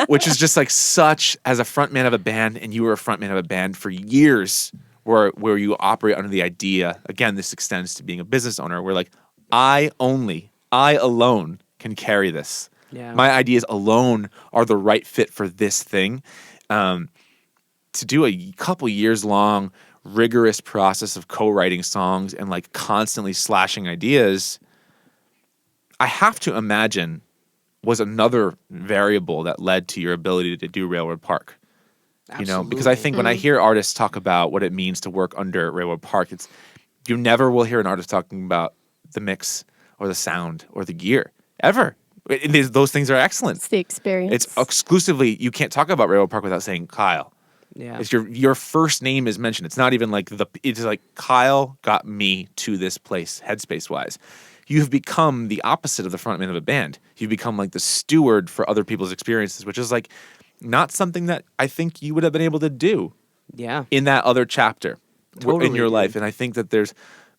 Speaker 1: Which is just like such, as a frontman of a band, and you were a frontman of a band for years where you operate under the idea, again, this extends to being a business owner, where like, I alone can carry this.
Speaker 2: Yeah.
Speaker 1: My ideas alone are the right fit for this thing. To do a couple years long, rigorous process of co-writing songs and like constantly slashing ideas, I have to imagine was another variable that led to your ability to do Railroad Park.
Speaker 2: Absolutely.
Speaker 1: Because I think when I hear artists talk about what it means to work under Railroad Park, you never will hear an artist talking about the mix or the sound or the gear ever. Those things are excellent.
Speaker 3: It's the experience.
Speaker 1: It's exclusively, you can't talk about Railroad Park without saying Kyle.
Speaker 2: Yeah.
Speaker 1: It's your first name is mentioned. It's not even like it's like Kyle got me to this place headspace wise. You've become the opposite of the frontman of a band. You've become like the steward for other people's experiences, which is like not something that I think you would have been able to do in that other chapter in your life. And I think that there's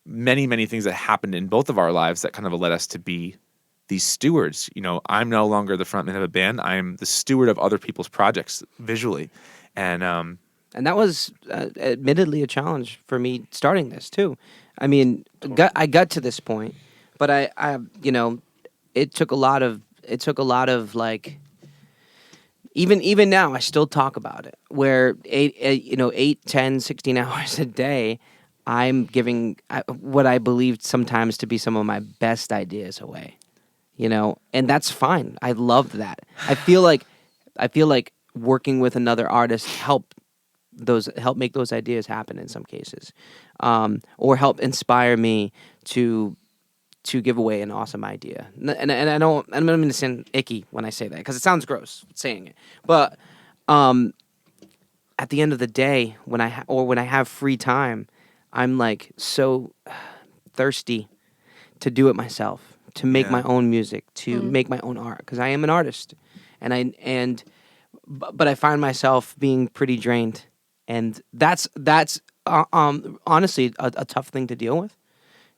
Speaker 1: many, many things that happened in both of our lives that kind of led us to be these stewards. I'm no longer the frontman of a band. I'm the steward of other people's projects visually. And
Speaker 2: that was admittedly a challenge for me starting this too. I mean, I got to this point, but I it took a lot of like, even now I still talk about it, where 8, 10, 16 hours a day, I'm giving what I believe sometimes to be some of my best ideas away, and that's fine. I love that. I feel like working with another artist help make those ideas happen in some cases, or help inspire me to give away an awesome idea. And I don't mean to sound icky when I say that, because it sounds gross saying it. But at the end of the day, when I have free time, I'm like so thirsty to do it myself, to make my own music, to make my own art, because I am an artist, but I find myself being pretty drained, and that's honestly a tough thing to deal with.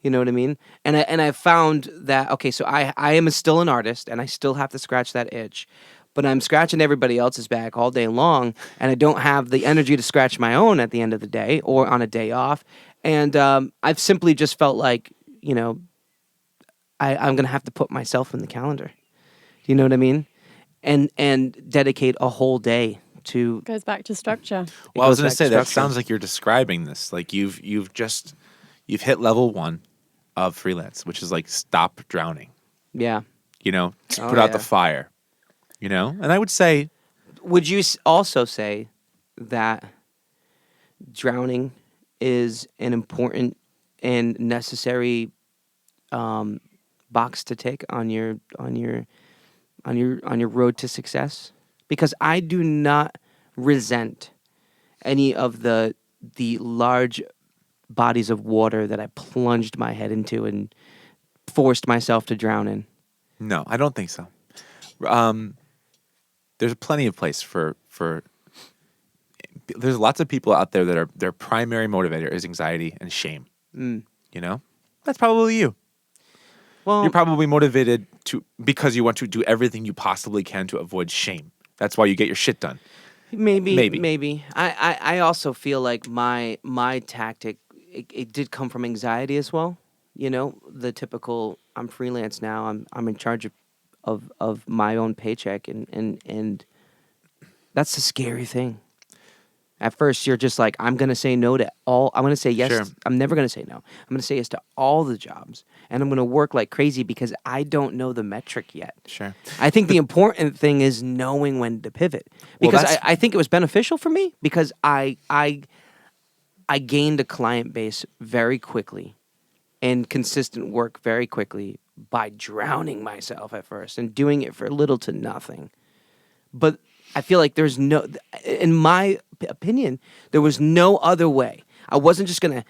Speaker 2: You know what I mean? And I found that, okay, so I am still an artist, and I still have to scratch that itch, but I'm scratching everybody else's back all day long, and I don't have the energy to scratch my own at the end of the day or on a day off. And I've simply just felt like, I'm going to have to put myself in the calendar. You know what I mean? And dedicate a whole day to...
Speaker 3: Goes back to structure.
Speaker 1: Well, I was going to say, that sounds like you're describing this. Like you've hit level 1 of freelance, which is like stop drowning.
Speaker 2: Yeah.
Speaker 1: Put out the fire. And I would say...
Speaker 2: Would you also say that drowning is an important and necessary box to take on your road to success? Because I do not resent any of the large bodies of water that I plunged my head into and forced myself to drown in.
Speaker 1: No, I don't think so. There's plenty of place for. There's lots of people out there that their primary motivator is anxiety and shame. That's probably you.
Speaker 2: Well,
Speaker 1: you're probably motivated because you want to do everything you possibly can to avoid shame. That's why you get your shit done.
Speaker 2: Maybe. I also feel like my tactic, it did come from anxiety as well. The typical, I'm freelance now. I'm in charge of my own paycheck, and that's a scary thing. At first, you're just like, I'm going to say no to all. I'm going to say yes.
Speaker 1: Sure.
Speaker 2: I'm never going to say no. I'm going to say yes to all the jobs. And I'm going to work like crazy because I don't know the metric yet.
Speaker 1: Sure.
Speaker 2: I think the important thing is knowing when to pivot.
Speaker 1: Well,
Speaker 2: Because
Speaker 1: that's-
Speaker 2: I think it was beneficial for me because I gained a client base very quickly and consistent work very quickly by drowning myself at first and doing it for little to nothing. But I feel like there's no, in my opinion, there was no other way. I wasn't just gonna,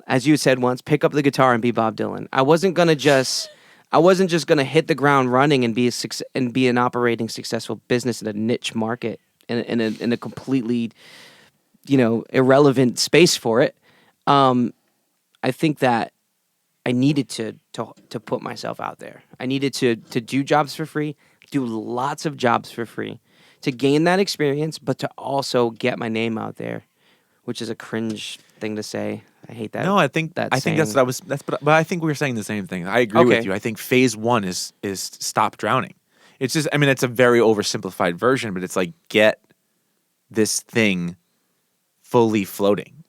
Speaker 2: as you said once, pick up the guitar and be Bob Dylan. I wasn't just gonna hit the ground running and be an operating successful business in a niche market in a completely, irrelevant space for it. I think that I needed to put myself out there. I needed to do jobs for free, do lots of jobs for free, to gain that experience, but to also get my name out there, which is a cringe thing to say. I hate that.
Speaker 1: No, I think that's what I was. But I think we were saying the same thing. I agree with
Speaker 2: Okay.
Speaker 1: you. I think phase one is stop drowning. It's just, I mean, it's a very oversimplified version, but it's like get this thing fully floating.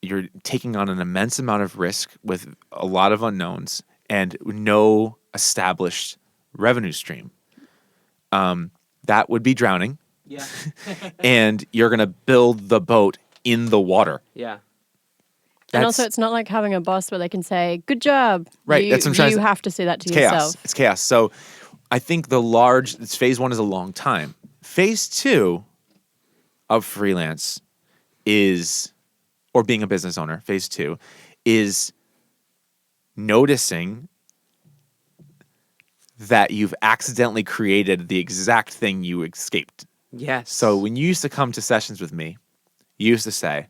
Speaker 1: You're taking on an immense amount of risk with a lot of unknowns and no established revenue stream. That would be drowning,
Speaker 2: Yeah.
Speaker 1: and you're going to build the boat in the water.
Speaker 2: Yeah.
Speaker 3: And also,
Speaker 1: That's-
Speaker 3: it's not like having a boss where they can say, good job.
Speaker 1: Right,
Speaker 3: You,
Speaker 1: that's what I'm trying to
Speaker 3: you
Speaker 1: say.
Speaker 3: have to say that to
Speaker 1: It's chaos.
Speaker 3: yourself.
Speaker 1: It's chaos. So I think phase one is a long time. Phase two of freelance or being a business owner, phase two is noticing that you've accidentally created the exact thing you escaped.
Speaker 2: Yes.
Speaker 1: So when you used to come to sessions with me, you used to say,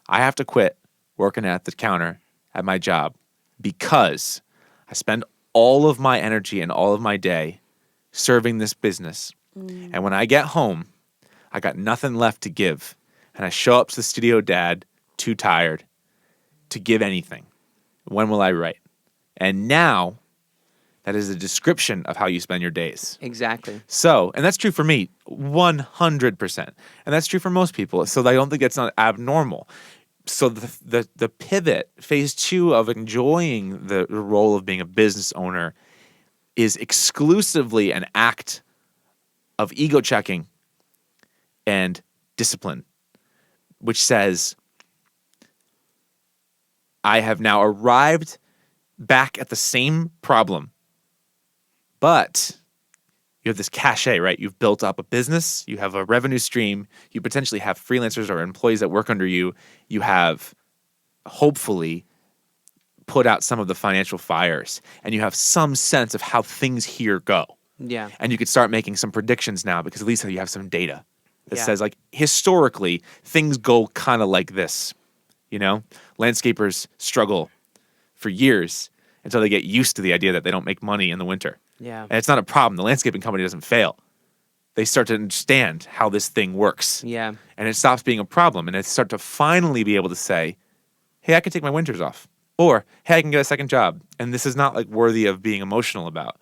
Speaker 1: I have to quit working at the counter at my job because I spend all of my energy and all of my day serving this business. And when I get home, I got nothing left to give. And I show up to the studio, Dad, too tired to give anything. When will I write? And now that is a description of how you spend your days.
Speaker 2: Exactly.
Speaker 1: So, and that's true for me, 100%. And that's true for most people. So I don't think that's not abnormal. So the pivot, phase two of enjoying the role of being a business owner is exclusively an act of ego checking and discipline, which says, I have now arrived back at the same problem, but you have this cachet, right? You've built up a business, you have a revenue stream, you potentially have freelancers or employees that work under you, you have hopefully put out some of the financial fires, and you have some sense of how things here go.
Speaker 2: Yeah.
Speaker 1: And you could start making some predictions now because at least you have some data that
Speaker 2: Yeah.
Speaker 1: says, like, historically, things go kind of like this. Landscapers struggle for years until they get used to the idea that they don't make money in the winter.
Speaker 2: Yeah.
Speaker 1: And it's not a problem. The landscaping company doesn't fail. They start to understand how this thing works.
Speaker 2: Yeah.
Speaker 1: And it stops being a problem. And they start to finally be able to say, hey, I can take my winters off. Or, hey, I can get a second job. And this is not like worthy of being emotional about.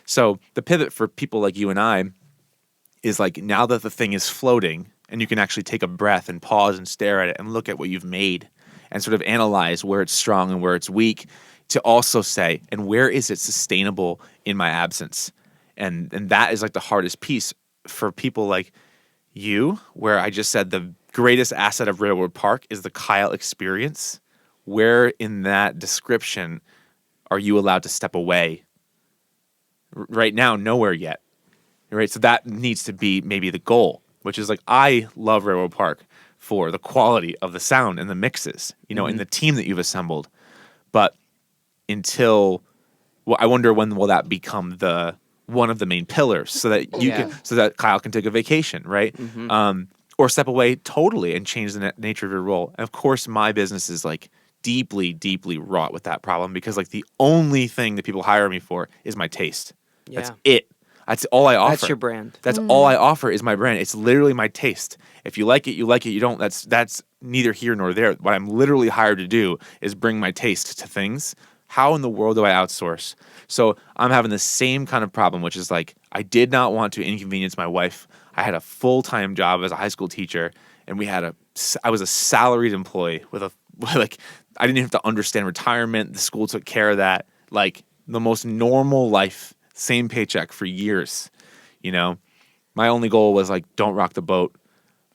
Speaker 1: So the pivot for people like you and I is like, now that the thing is floating and you can actually take a breath and pause and stare at it and look at what you've made and sort of analyze where it's strong and where it's weak, to also say, and where is it sustainable in my absence? And that is like the hardest piece for people like you, where I just said the greatest asset of Railroad Park is the Kyle experience. Where in that description are you allowed to step away? Right now, nowhere yet. Right? So that needs to be maybe the goal, which is like, I love Railroad Park for the quality of the sound and the mixes, and the team that you've assembled. But I wonder when will that become one of the main pillars, so that so that Kyle can take a vacation, right? Or step away totally and change the nature of your role. And of course, my business is like deeply, deeply wrought with that problem because like the only thing that people hire me for is my taste.
Speaker 2: Yeah.
Speaker 1: That's it. That's all I offer.
Speaker 2: That's your brand.
Speaker 1: That's all I offer is my brand. It's literally my taste. If you like it, you like it. You don't, that's neither here nor there. What I'm literally hired to do is bring my taste to things. How in the world do I outsource? So I'm having the same kind of problem, which is like, I did not want to inconvenience my wife. I had a full-time job as a high school teacher, and I was a salaried employee with like, I didn't have to understand retirement. The school took care of that. Like, the most normal life, same paycheck for years, you know? My only goal was like, don't rock the boat.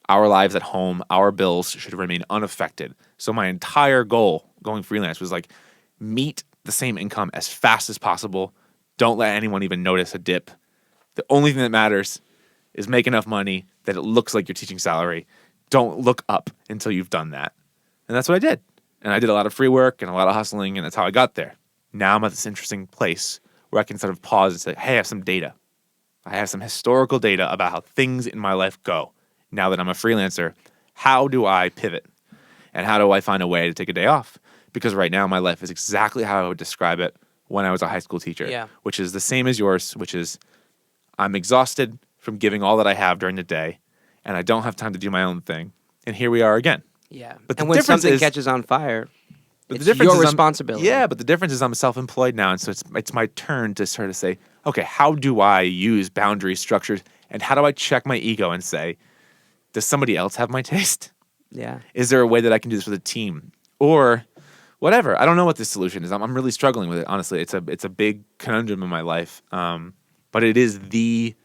Speaker 1: Our lives at home, our bills should remain unaffected. So my entire goal going freelance was like, meet the same income as fast as possible. Don't let anyone even notice a dip. The only thing that matters is make enough money that it looks like your teaching salary. Don't look up until you've done that. And that's what I did. And I did a lot of free work and a lot of hustling, and that's how I got there. Now I'm at this interesting place where I can sort of pause and say, hey, I have some data. I have some historical data about how things in my life go. Now that I'm a freelancer, how do I pivot? And how do I find a way to take a day off? Because right now my life is exactly how I would describe it when I was a high school teacher, which is the same as yours, which is I'm exhausted from giving all that I have during the day, and I don't have time to do my own thing. And here we are again.
Speaker 2: Yeah.
Speaker 1: But
Speaker 2: and when something catches on fire, it's your responsibility.
Speaker 1: Yeah, but the difference is I'm self-employed now, and so it's my turn to sort of say, okay, how do I use boundary structures, and how do I check my ego and say, does somebody else have my taste?
Speaker 2: Yeah.
Speaker 1: Is there a way that I can do this with a team? Or whatever. I don't know what the solution is. I'm really struggling with it, honestly. It's a big conundrum in my life. But it is the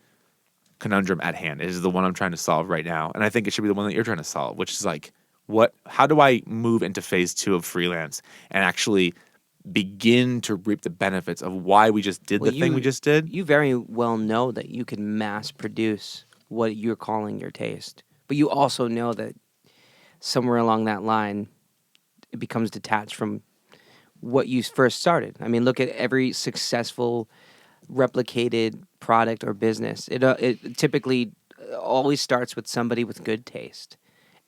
Speaker 1: conundrum at hand. It is the one I'm trying to solve right now. And I think it should be the one that you're trying to solve, which is like, how do I move into phase 2 of freelance and actually begin to reap the benefits of why we just did the thing we just did?
Speaker 2: You very well know that you can mass produce what you're calling your taste. But you also know that somewhere along that line, it becomes detached from what you first started. I mean, look at every successful replicated product or business. It typically always starts with somebody with good taste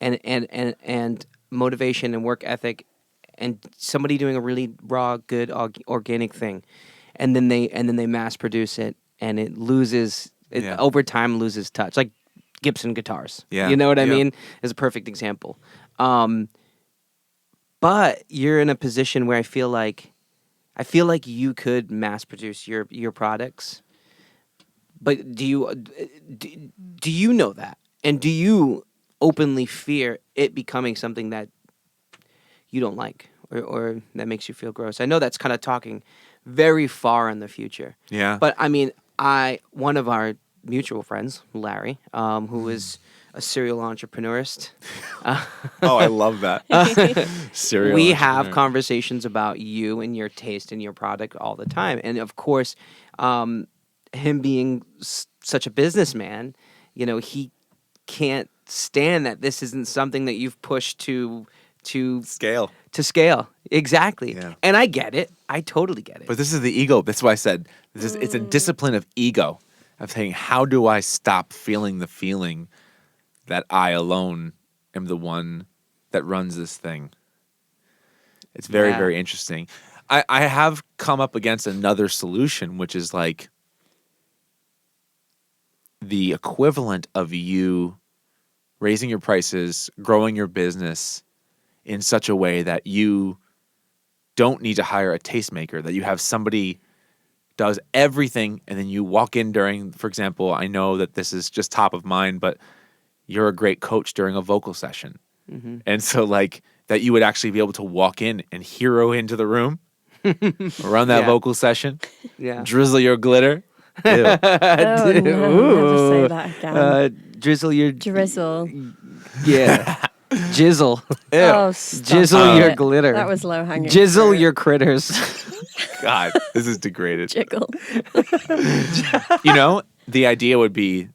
Speaker 2: and motivation and work ethic, and somebody doing a really raw, good, organic thing, and then they mass produce it, and it loses over time loses touch, like Gibson guitars.
Speaker 1: Yeah.
Speaker 2: You know what I mean? Is a perfect example. But you're in a position where I feel like you could mass produce your products. But do you know that? And do you openly fear it becoming something that you don't like or that makes you feel gross? I know that's kind of talking very far in the future.
Speaker 1: Yeah.
Speaker 2: But I mean, one of our mutual friends, Larry, who is a serial entrepreneurist.
Speaker 1: Oh, I love that. Serial
Speaker 2: We
Speaker 1: entrepreneur.
Speaker 2: have conversations about you and your taste and your product all the time. And of course, him being such a businessman, he can't stand that this isn't something that you've pushed to
Speaker 1: scale.
Speaker 2: To scale. Exactly.
Speaker 1: Yeah.
Speaker 2: And I get it. I totally get it.
Speaker 1: But this is the ego. That's why I said it's a discipline of ego, of saying, how do I stop feeling the feeling that I alone am the one that runs this thing? It's very, very interesting. I have come up against another solution, which is like the equivalent of you raising your prices, growing your business in such a way that you don't need to hire a tastemaker, that you have somebody does everything, and then you walk in during, for example, I know that this is just top of mind, but you're a great coach during a vocal session. Mm-hmm. And so like that you would actually be able to walk in and hero into the room, run that vocal session, drizzle your glitter. Ew.
Speaker 3: Oh, no, never say that again.
Speaker 2: Drizzle your...
Speaker 3: Drizzle.
Speaker 2: Yeah. Jizzle.
Speaker 3: Oh, stop
Speaker 2: Jizzle
Speaker 3: it.
Speaker 2: your glitter.
Speaker 3: That was low hanging.
Speaker 2: Jizzle your critters.
Speaker 1: God, this is degraded.
Speaker 3: Jiggle.
Speaker 1: The idea would be,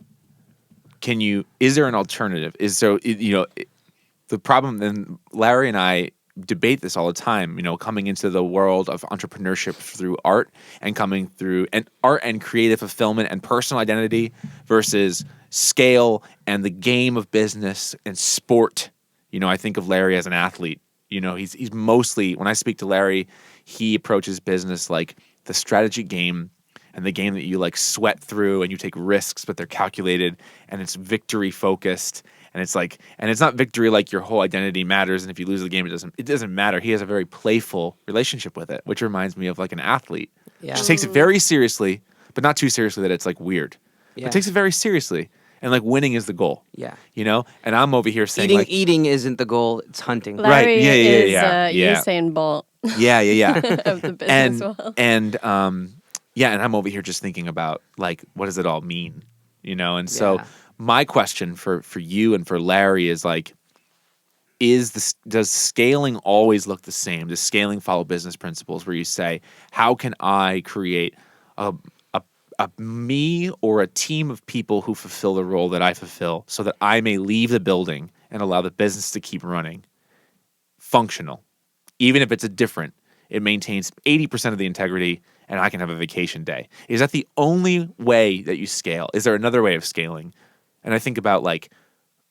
Speaker 1: is there an alternative? The problem, and Larry and I debate this all the time, coming into the world of entrepreneurship through art and coming through art and creative fulfillment and personal identity versus scale and the game of business and sport. I think of Larry as an athlete. He's mostly, when I speak to Larry, he approaches business like the strategy game and the game that you like sweat through and you take risks, but they're calculated and it's victory focused. And it's like, and it's not victory like your whole identity matters. And if you lose the game, it doesn't matter. He has a very playful relationship with it, which reminds me of like an athlete.
Speaker 2: Yeah.
Speaker 1: Just takes it very seriously, but not too seriously that it's like weird.
Speaker 2: Yeah.
Speaker 1: But takes it very seriously. And like winning is the goal.
Speaker 2: Yeah.
Speaker 1: You know? And I'm over here saying
Speaker 2: Eating isn't the goal, it's hunting.
Speaker 3: Larry
Speaker 1: Yeah,
Speaker 3: is
Speaker 1: yeah.
Speaker 3: Usain Bolt
Speaker 1: yeah.
Speaker 3: of the business world.
Speaker 1: And I'm over here just thinking about like what does it all mean? You know? And so
Speaker 2: Yeah.
Speaker 1: my question for you and for Larry is like, does scaling always look the same? Does scaling follow business principles where you say, how can I create a me or a team of people who fulfill the role that I fulfill so that I may leave the building and allow the business to keep running functional? Even if it's it maintains 80% of the integrity and I can have a vacation day. Is that the only way that you scale? Is there another way of scaling? And I think about like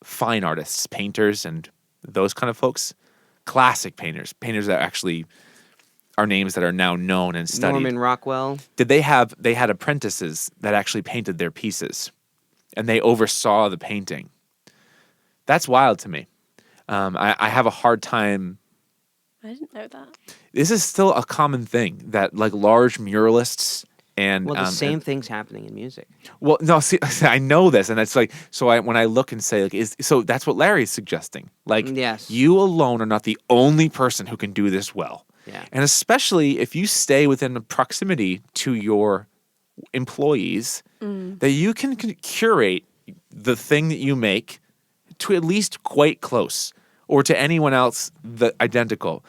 Speaker 1: fine artists, painters, and those kind of folks. Classic painters that actually are names that are now known and studied.
Speaker 2: Norman Rockwell.
Speaker 1: They had apprentices that actually painted their pieces and they oversaw the painting. That's wild to me. I have a hard time.
Speaker 3: I didn't know that.
Speaker 1: This is still a common thing that like large muralists and
Speaker 2: Well, the same thing's happening in music.
Speaker 1: well, no, see, I know this, and it's like when I look and say like, so that's what Larry's suggesting. Like,
Speaker 2: Yes.
Speaker 1: you alone are not the only person who can do this well.
Speaker 2: Yeah.
Speaker 1: And especially if you stay within the proximity to your employees, that you can curate the thing that you make to at least quite close or to anyone else identical.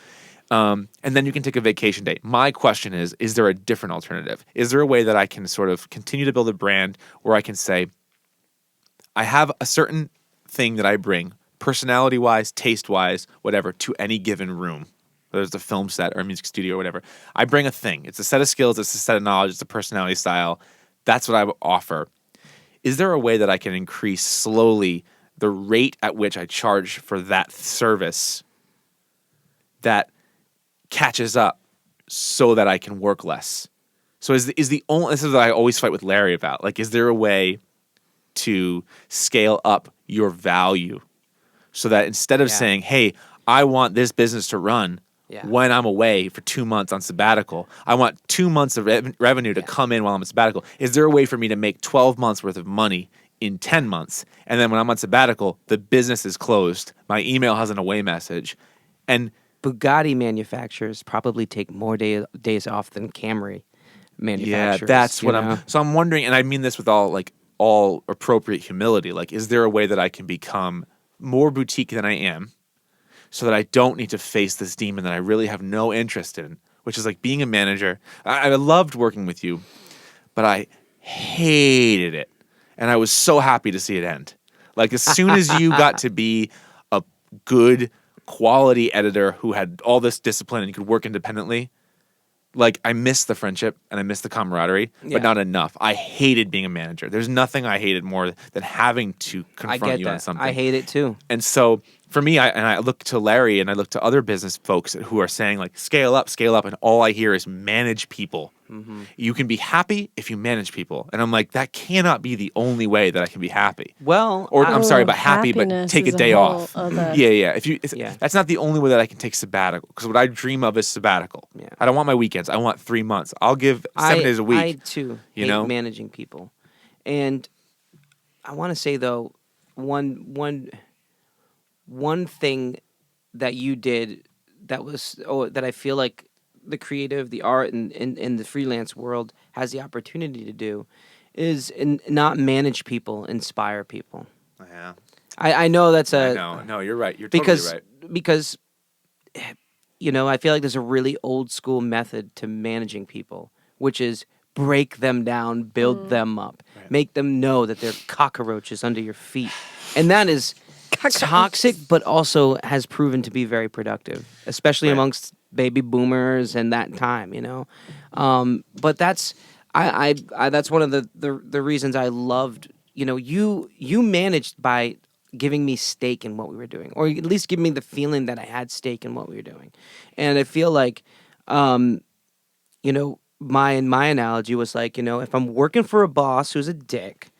Speaker 1: And then you can take a vacation day. My question is there a different alternative? Is there a way that I can sort of continue to build a brand where I can say, I have a certain thing that I bring, personality-wise, taste-wise, whatever, to any given room, whether it's a film set or a music studio or whatever. I bring a thing. It's a set of skills. It's a set of knowledge. It's a personality style. That's what I offer. Is there a way that I can increase slowly the rate at which I charge for that service that catches up so that I can work less? So this is what I always fight with Larry about. Like, is there a way to scale up your value so that instead of saying, hey, I want this business to run when I'm away for 2 months on sabbatical, I want 2 months of revenue to come in while I'm on sabbatical. Is there a way for me to make 12 months worth of money in 10 months? And then when I'm on sabbatical, the business is closed. My email has an away message. And
Speaker 2: Bugatti manufacturers probably take more days off than Camry manufacturers.
Speaker 1: yeah, that's what I'm wondering, and I mean this with all appropriate humility. Like, is there a way that I can become more boutique than I am so that I don't need to face this demon that I really have no interest in, which is like being a manager. I loved working with you, but I hated it. And I was so happy to see it end. Like, as soon as you got to be a good quality editor who had all this discipline and you could work independently, like, I missed the friendship and I missed the camaraderie, but not enough. I hated being a manager. There's nothing I hated more than having to confront you on something.
Speaker 2: I hate it too.
Speaker 1: And so for me, I look to Larry and I look to other business folks who are saying like, scale up, and all I hear is manage people. Mm-hmm. You can be happy if you manage people. And I'm like, that cannot be the only way that I can be happy.
Speaker 2: Well,
Speaker 1: I'm sorry, but happy, but take a day off. Yeah. That's not the only way that I can take sabbatical. Because what I dream of is sabbatical. Yeah. I don't want my weekends. I want 3 months. I'll give 7 days a week.
Speaker 2: I too hate managing people. And I want to say though, one thing that you did that I feel like the creative, the art, and the freelance world has the opportunity to do is not manage people, inspire people.
Speaker 1: Yeah.
Speaker 2: I know that's a...
Speaker 1: No, you're right. You're totally right.
Speaker 2: Because, I feel like there's a really old school method to managing people, which is break them down, build them up, make them know that they're cockroaches under your feet. And that is toxic, but also has proven to be very productive, especially amongst baby boomers and that time, But that's that's one of the reasons I loved, you managed by giving me stake in what we were doing, or at least giving me the feeling that I had stake in what we were doing. And I feel like, my analogy was like, if I'm working for a boss who's a dick,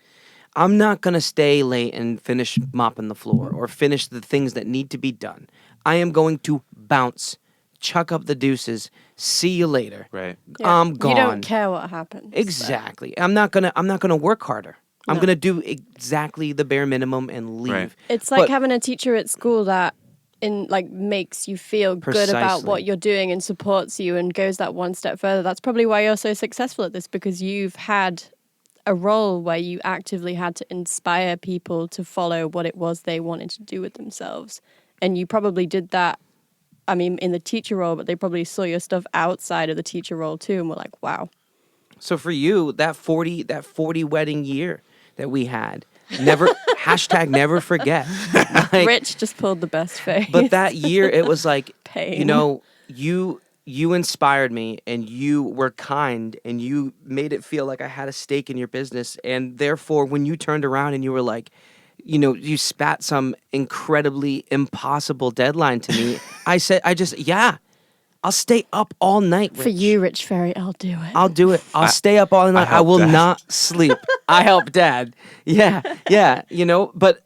Speaker 2: I'm not going to stay late and finish mopping the floor or finish the things that need to be done. I am going to bounce, chuck up the deuces, see you later.
Speaker 1: Right.
Speaker 3: Yeah.
Speaker 2: I'm gone.
Speaker 3: You don't care what happens.
Speaker 2: Exactly. I'm not going to work harder. I'm
Speaker 3: No.
Speaker 2: going to do exactly the bare minimum and leave.
Speaker 1: Right.
Speaker 3: It's like
Speaker 2: But-
Speaker 3: having a teacher at school that makes you feel good about
Speaker 2: Precisely.
Speaker 3: what you're doing and supports you and goes that one step further. That's probably why you're so successful at this, because you've had a role where you actively had to inspire people to follow what it was they wanted to do with themselves. And you probably did that, I mean, in the teacher role, but they probably saw your stuff outside of the teacher role too and were like, wow.
Speaker 2: So for you, that 40 wedding year that we had, never hashtag never forget. Like,
Speaker 3: Rich just pulled the best face.
Speaker 2: but that year, it was like,
Speaker 3: Pain.
Speaker 2: you inspired me, and you were kind, and you made it feel like I had a stake in your business. And therefore, when you turned around and you were like, you spat some incredibly impossible deadline to me, I'll stay up all night, Rich.
Speaker 3: For you, Rich Ferri, I'll do it.
Speaker 2: I'll do it. I'll stay up all night. I
Speaker 1: helped
Speaker 2: will
Speaker 1: Dad.
Speaker 2: not sleep. I help Dad. Yeah. But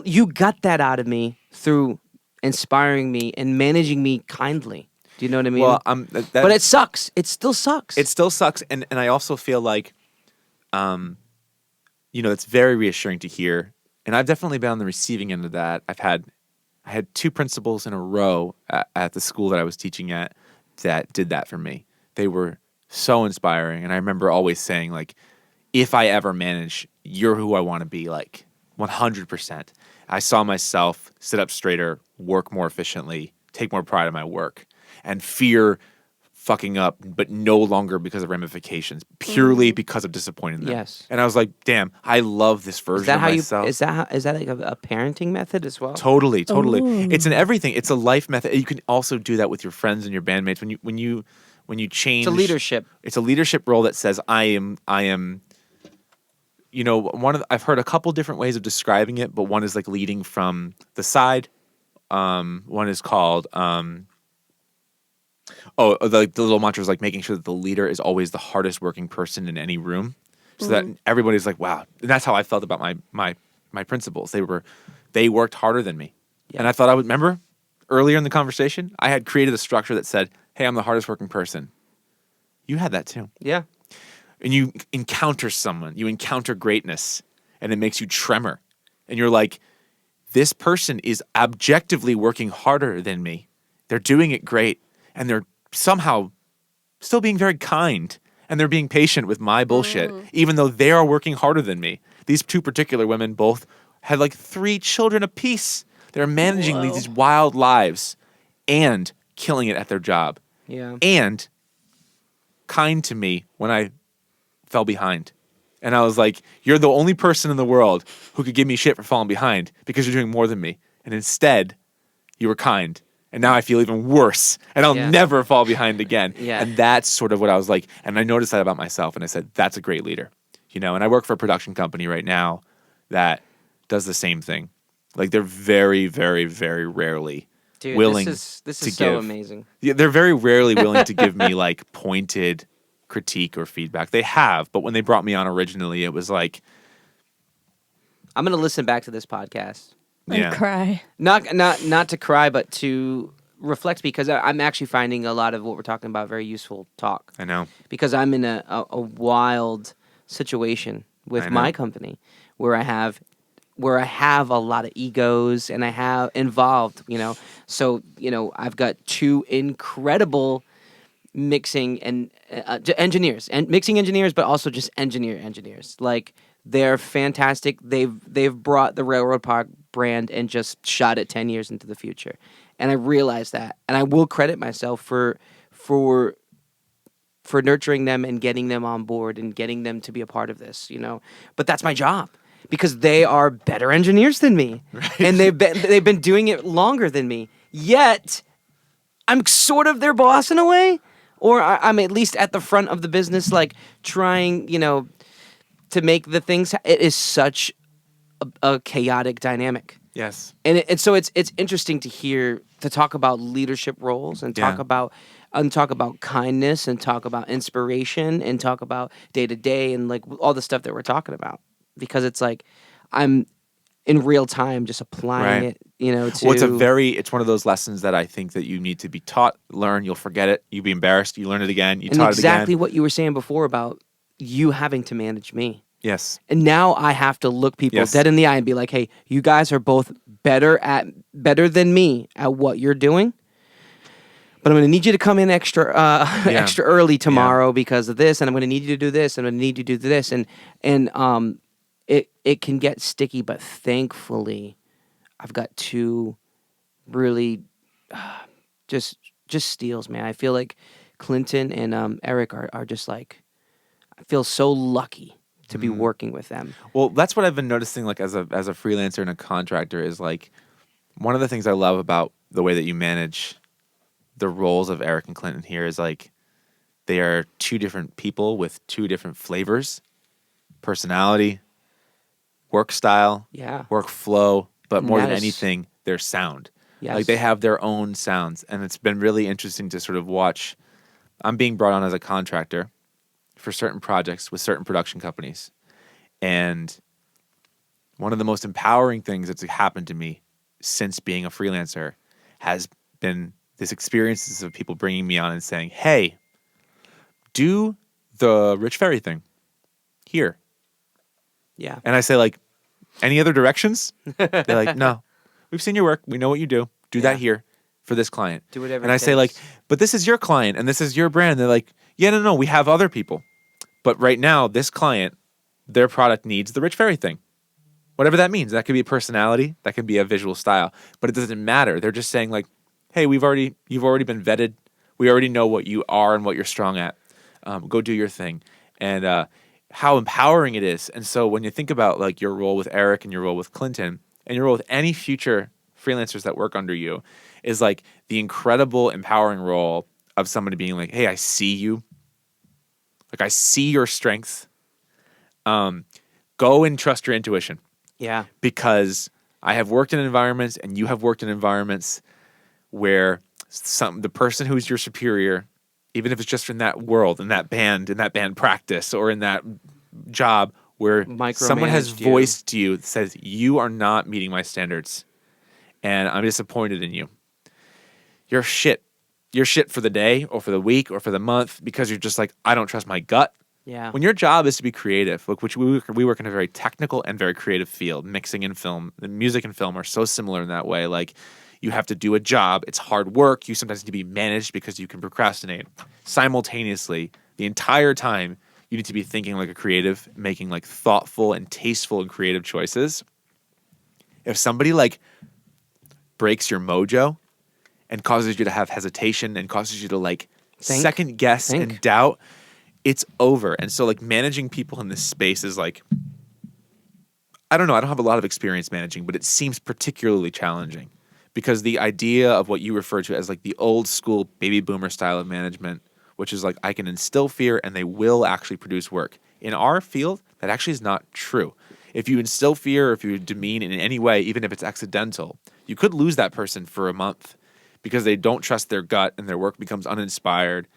Speaker 2: you got that out of me through inspiring me and managing me kindly. Do you know what I mean?
Speaker 1: Well,
Speaker 2: but it sucks. It still sucks.
Speaker 1: It still sucks, and I also feel like, it's very reassuring to hear, and I've definitely been on the receiving end of that. I had 2 principals in a row at the school that I was teaching at that did that for me. They were so inspiring, and I remember always saying, like, if I ever manage, you're who I want to be, like, 100%. I saw myself sit up straighter, work more efficiently, take more pride in my work, and fear fucking up, but no longer because of ramifications, purely because of disappointing them.
Speaker 2: Yes.
Speaker 1: And I was like, damn, I love this version
Speaker 2: is that
Speaker 1: of
Speaker 2: how
Speaker 1: myself.
Speaker 2: is that like a parenting method as well?
Speaker 1: Totally.
Speaker 3: Ooh.
Speaker 1: It's in everything. It's a life method. You can also do that with your friends and your bandmates when you change.
Speaker 2: It's a leadership.
Speaker 1: It's a leadership role that says I am. I've heard a couple different ways of describing it, but one is like leading from the side. One is called the little mantra is like making sure that the leader is always the hardest working person in any room, so that everybody's like, wow. And that's how I felt about my principals. They worked harder than me, and I thought I would remember earlier in the conversation I had created a structure that said, hey, I'm the hardest working person. You had that too.
Speaker 2: Yeah.
Speaker 1: And you encounter someone, you encounter greatness, and it makes you tremor. And you're like, this person is objectively working harder than me. They're doing it great. And they're somehow still being very kind. And they're being patient with my bullshit, even though they are working harder than me. These 2 particular women both had like 3 children apiece. They're managing these wild lives and killing it at their job.
Speaker 2: Yeah.
Speaker 1: And kind to me when I fell behind. And I was like, you're the only person in the world who could give me shit for falling behind because you're doing more than me. And instead, you were kind. And now I feel even worse. And I'll never fall behind again.
Speaker 2: Yeah.
Speaker 1: And that's sort of what I was like. And I noticed that about myself. And I said, that's a great leader. And I work for a production company right now that does the same thing. Like, they're very, very, very rarely willing
Speaker 2: this is
Speaker 1: to
Speaker 2: so
Speaker 1: give.
Speaker 2: amazing.
Speaker 1: Yeah, they're very rarely willing to give me like pointed critique or feedback. They have, but when they brought me on originally, it was like,
Speaker 2: I'm going to listen back to this podcast.
Speaker 3: And cry.
Speaker 2: Not to cry, but to reflect, because I'm actually finding a lot of what we're talking about very useful talk.
Speaker 1: I know.
Speaker 2: Because I'm in a wild situation with my company where I have a lot of egos and I have involved, So, I've got 2 incredible mixing and engineers, and mixing engineers, but also just engineers. Like, they're fantastic. They've brought the Railroad Park brand and just shot it 10 years into the future. And I realize that, and I will credit myself for nurturing them and getting them on board and getting them to be a part of this, But that's my job, because they are better engineers than me, right. And they've been doing it longer than me. Yet, I'm sort of their boss in a way, or I'm at least at the front of the business, like trying, to make the things. It is such a chaotic dynamic.
Speaker 1: Yes.
Speaker 2: And so it's interesting to talk about leadership roles and
Speaker 1: Yeah.
Speaker 2: talk about kindness and talk about inspiration and talk about day to day and like all the stuff that we're talking about, because it's like I'm in real time just applying
Speaker 1: Right.
Speaker 2: it, you know, to
Speaker 1: Well, it's one of those lessons that I think that you need to be taught, learn, you'll forget it, you'll be embarrassed, you learn it again, you
Speaker 2: and
Speaker 1: taught it
Speaker 2: exactly
Speaker 1: again.
Speaker 2: what you were saying before about you having to manage me.
Speaker 1: Yes.
Speaker 2: And now I have to look people
Speaker 1: Yes.
Speaker 2: dead in the eye and be like, "Hey, you guys are both better than me at what you're doing. But I'm going to need you to come in
Speaker 1: Yeah.
Speaker 2: extra early
Speaker 1: Yeah.
Speaker 2: tomorrow because of this, and I'm going to need you to do this, and I'm going to need you to do this." And it can get sticky, but thankfully, I've got two really just steals, man. I feel like Clinton and Eric are just like, I feel so lucky to be working with them.
Speaker 1: Well, that's what I've been noticing, like as a freelancer and a contractor, is like one of the things I love about the way that you manage the roles of Eric and Clinton here is like they are two different people with two different flavors, personality, work style,
Speaker 2: Yeah.
Speaker 1: workflow, but
Speaker 2: And
Speaker 1: more
Speaker 2: that
Speaker 1: than
Speaker 2: is-
Speaker 1: anything, their sound.
Speaker 2: Yes.
Speaker 1: Like they have their own sounds, and it's been really interesting to sort of watch. I'm being brought on as a contractor for certain projects with certain production companies. And one of the most empowering things that's happened to me since being a freelancer has been this experiences of people bringing me on and saying, "Hey, do the Rich Ferri thing here."
Speaker 2: Yeah.
Speaker 1: And I say, like, any other directions? They're like, "No, we've seen your work. We know what you do. Do
Speaker 2: Yeah.
Speaker 1: that here for this client."
Speaker 2: Do whatever
Speaker 1: And
Speaker 2: it
Speaker 1: I say, like,
Speaker 2: takes.
Speaker 1: "But this is your client and this is your brand." They're like, "Yeah, no, we have other people. But right now, this client, their product needs the Rich Ferri thing." Whatever that means. That could be a personality. That could be a visual style. But it doesn't matter. They're just saying, like, "Hey, you've already been vetted. We already know what you are and what you're strong at. Go do your thing." And how empowering it is. And so when you think about like your role with Eric and your role with Clinton and your role with any future freelancers that work under you, is like the incredible empowering role of somebody being like, "Hey, I see you. Like I see your strengths. Go and trust your intuition."
Speaker 2: Yeah.
Speaker 1: Because I have worked in environments and you have worked in environments where the person who's your superior, even if it's just in that world, in that band practice, or in that job where someone has
Speaker 2: Micromanaged you.
Speaker 1: voiced to you that says, "You are not meeting my standards and I'm disappointed in you." You're shit. You're shit for the day or for the week or for the month because you're just like, "I don't trust my gut."
Speaker 2: Yeah.
Speaker 1: When your job is to be creative, like which we work in a very technical and very creative field, mixing and film, the music and film are so similar in that way. Like you have to do a job. It's hard work. You sometimes need to be managed because you can procrastinate. Simultaneously, the entire time, you need to be thinking like a creative, making like thoughtful and tasteful and creative choices. If somebody like breaks your mojo and causes you to have hesitation and causes you to like second guess and doubt, it's over. And so like managing people in this space is like, I don't know, I don't have a lot of experience managing, but it seems particularly challenging because the idea of what you refer to as like the old school baby boomer style of management, which is like I can instill fear and they will actually produce work. In our field, that actually is not true. If you instill fear or if you demean in any way, even if it's accidental, you could lose that person for a month because they don't trust their gut and their work becomes uninspired,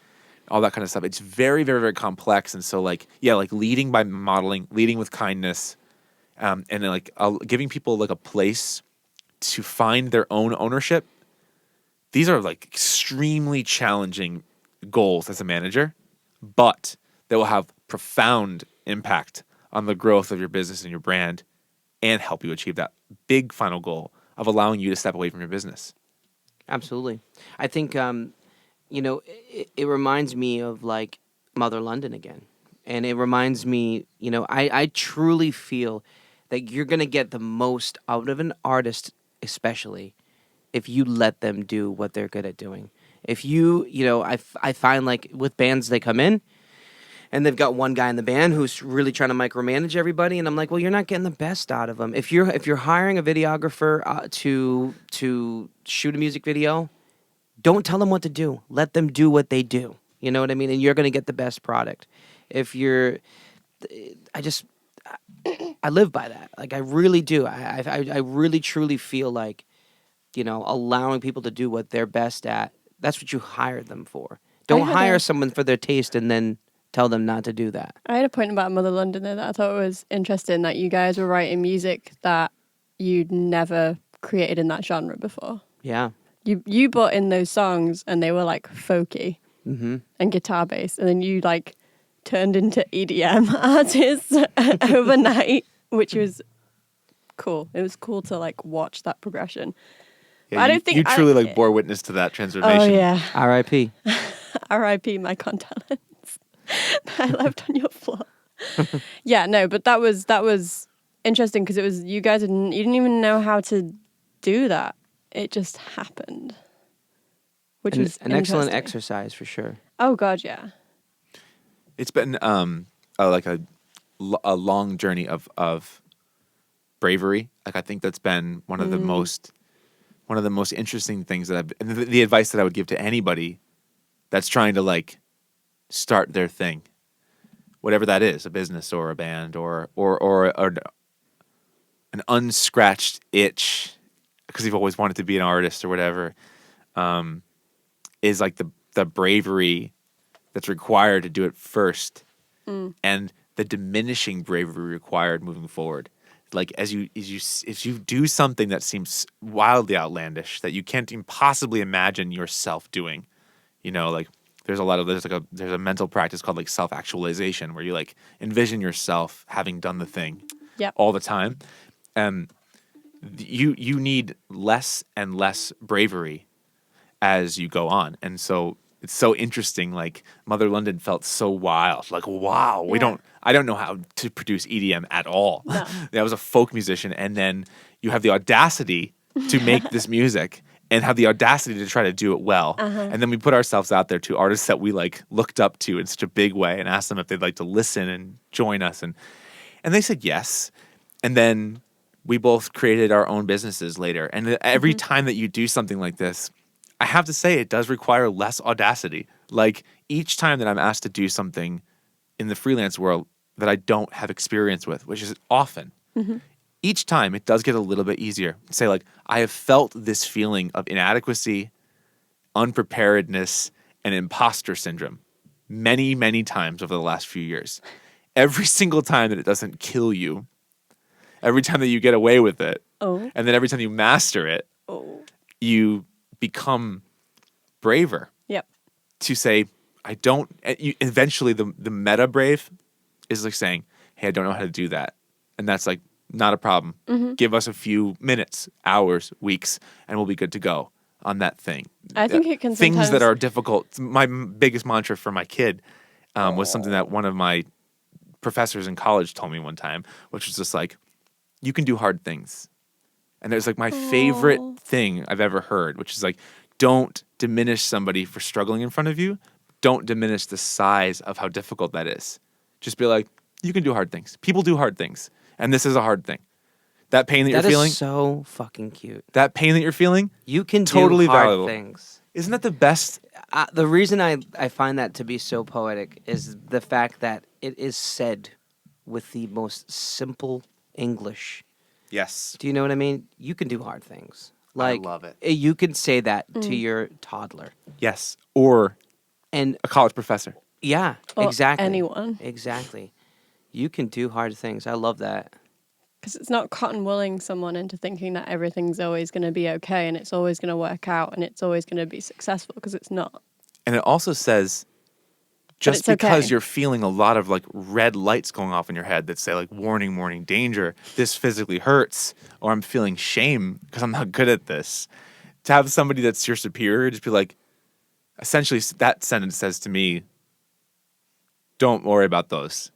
Speaker 1: all that kind of stuff. It's very, very, very complex. And so like, yeah, like leading by modeling, leading with kindness, and then like giving people like a place to find their own ownership. These are like extremely challenging goals as a manager, but they will have profound impact on the growth of your business and your brand and help you achieve that big final goal of allowing you to step away from your business.
Speaker 2: Absolutely. I think, it reminds me of like Mother London again. And it reminds me, I truly feel that you're going to get the most out of an artist, especially if you let them do what they're good at doing. If I find like with bands, they come in and they've got one guy in the band who's really trying to micromanage everybody, and I'm like, well, you're not getting the best out of them. If you're hiring a videographer to shoot a music video, don't tell them what to do. Let them do what they do. You know what I mean? And you're going to get the best product. If you're, I just, I live by that. Like I really do. I really truly feel like, allowing people to do what they're best at. That's what you hired them for. Don't hire someone for their taste and then tell them not to do that.
Speaker 3: I had a point about Mother London there that I thought was interesting, that you guys were writing music that you'd never created in that genre before.
Speaker 2: Yeah.
Speaker 3: You brought in those songs and they were like folky and guitar based, and then you like turned into EDM artists overnight, which was cool. It was cool to like watch that progression.
Speaker 1: Yeah,
Speaker 3: I don't think
Speaker 1: you truly like bore witness to that transformation.
Speaker 3: Oh yeah,
Speaker 2: R.I.P.
Speaker 3: R.I.P. my contalents I left on your floor. Yeah, no, but that was interesting because it was you guys you didn't even know how to do that. It just happened, which was
Speaker 2: an excellent
Speaker 3: interesting.
Speaker 2: exercise for sure.
Speaker 3: Oh God, yeah.
Speaker 1: It's been like a long journey of bravery. Like I think that's been one of the most interesting things that and the advice that I would give to anybody that's trying to like start their thing, whatever that is, a business or a band or an unscratched itch because you've always wanted to be an artist or whatever, is like the bravery that's required to do it first, and the diminishing bravery required moving forward. Like if you do something that seems wildly outlandish that you can't even possibly imagine yourself doing, like there's a mental practice called like self-actualization where you like envision yourself having done the thing all the time. You need less and less bravery as you go on. And so it's so interesting. Like Mother London felt so wild. Like, wow, I don't know how to produce EDM at all.
Speaker 3: No.
Speaker 1: I was a folk musician. And then you have the audacity to make this music and have the audacity to try to do it well. And then we put ourselves out there to artists that we like looked up to in such a big way and asked them if they'd like to listen and join us. And they said yes. And then we both created our own businesses later. And every time that you do something like this, I have to say it does require less audacity. Like each time that I'm asked to do something in the freelance world that I don't have experience with, which is often, each time it does get a little bit easier. Say like, I have felt this feeling of inadequacy, unpreparedness, and imposter syndrome many, many times over the last few years. Every single time that it doesn't kill you, every time that you get away with it, and then every time you master it, you become braver.
Speaker 3: Yep.
Speaker 1: To say, I don't. Eventually, the meta brave is like saying, "Hey, I don't know how to do that," and that's like not a problem. Give us a few minutes, hours, weeks, and we'll be good to go on that thing.
Speaker 3: I think it can
Speaker 1: things
Speaker 3: sometimes...
Speaker 1: that are difficult. My biggest mantra for my kid was something that one of my professors in college told me one time, which was just like, you can do hard things. And it was like my favorite thing I've ever heard, which is like, don't diminish somebody for struggling in front of you. Don't diminish the size of how difficult that is. Just be like, you can do hard things. People do hard things. And this is a hard thing. That pain that you're feeling.
Speaker 2: That is so fucking cute.
Speaker 1: That pain that you're feeling.
Speaker 2: You can
Speaker 1: totally
Speaker 2: do hard
Speaker 1: valuable.
Speaker 2: things.
Speaker 1: Isn't that the best?
Speaker 2: The reason I find that to be so poetic is the fact that it is said with the most simple English.
Speaker 1: Yes.
Speaker 2: Do you know what I mean? You can do hard things. Like,
Speaker 1: I love it.
Speaker 2: You can say that to your toddler.
Speaker 1: Yes. Or
Speaker 2: and
Speaker 1: a college professor.
Speaker 2: Yeah,
Speaker 3: or
Speaker 2: exactly.
Speaker 3: anyone.
Speaker 2: Exactly. You can do hard things. I love that.
Speaker 3: Because it's not cotton wooling someone into thinking that everything's always going to be okay and it's always going to work out and it's always going to be successful, because it's not.
Speaker 1: And it also says, just because you're feeling a lot of like red lights going off in your head that say like warning, warning, danger, this physically hurts, or I'm feeling shame because I'm not good at this. To have somebody that's your superior just be like, essentially that sentence says to me, don't worry about those.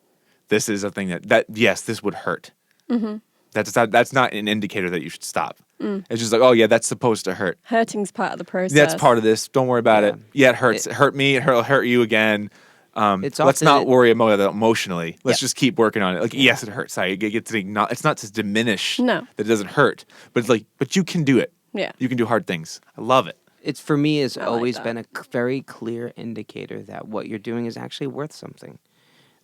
Speaker 1: This is a thing that yes, this would hurt. Mm-hmm. That's not an indicator that you should stop. It's just like, oh yeah, that's supposed to hurt.
Speaker 3: Hurting's part of the process.
Speaker 1: That's part of this. Don't worry about it. Yeah, it hurts. It hurt me. It'll hurt you again. Let's not worry about it emotionally. Let's just keep working on it. Like, yes, it hurts. It's not to diminish that it doesn't hurt, but it's like, but you can do it.
Speaker 3: Yeah.
Speaker 1: You can do hard things. I love it.
Speaker 2: It's for me has always been a very clear indicator that what you're doing is actually worth something.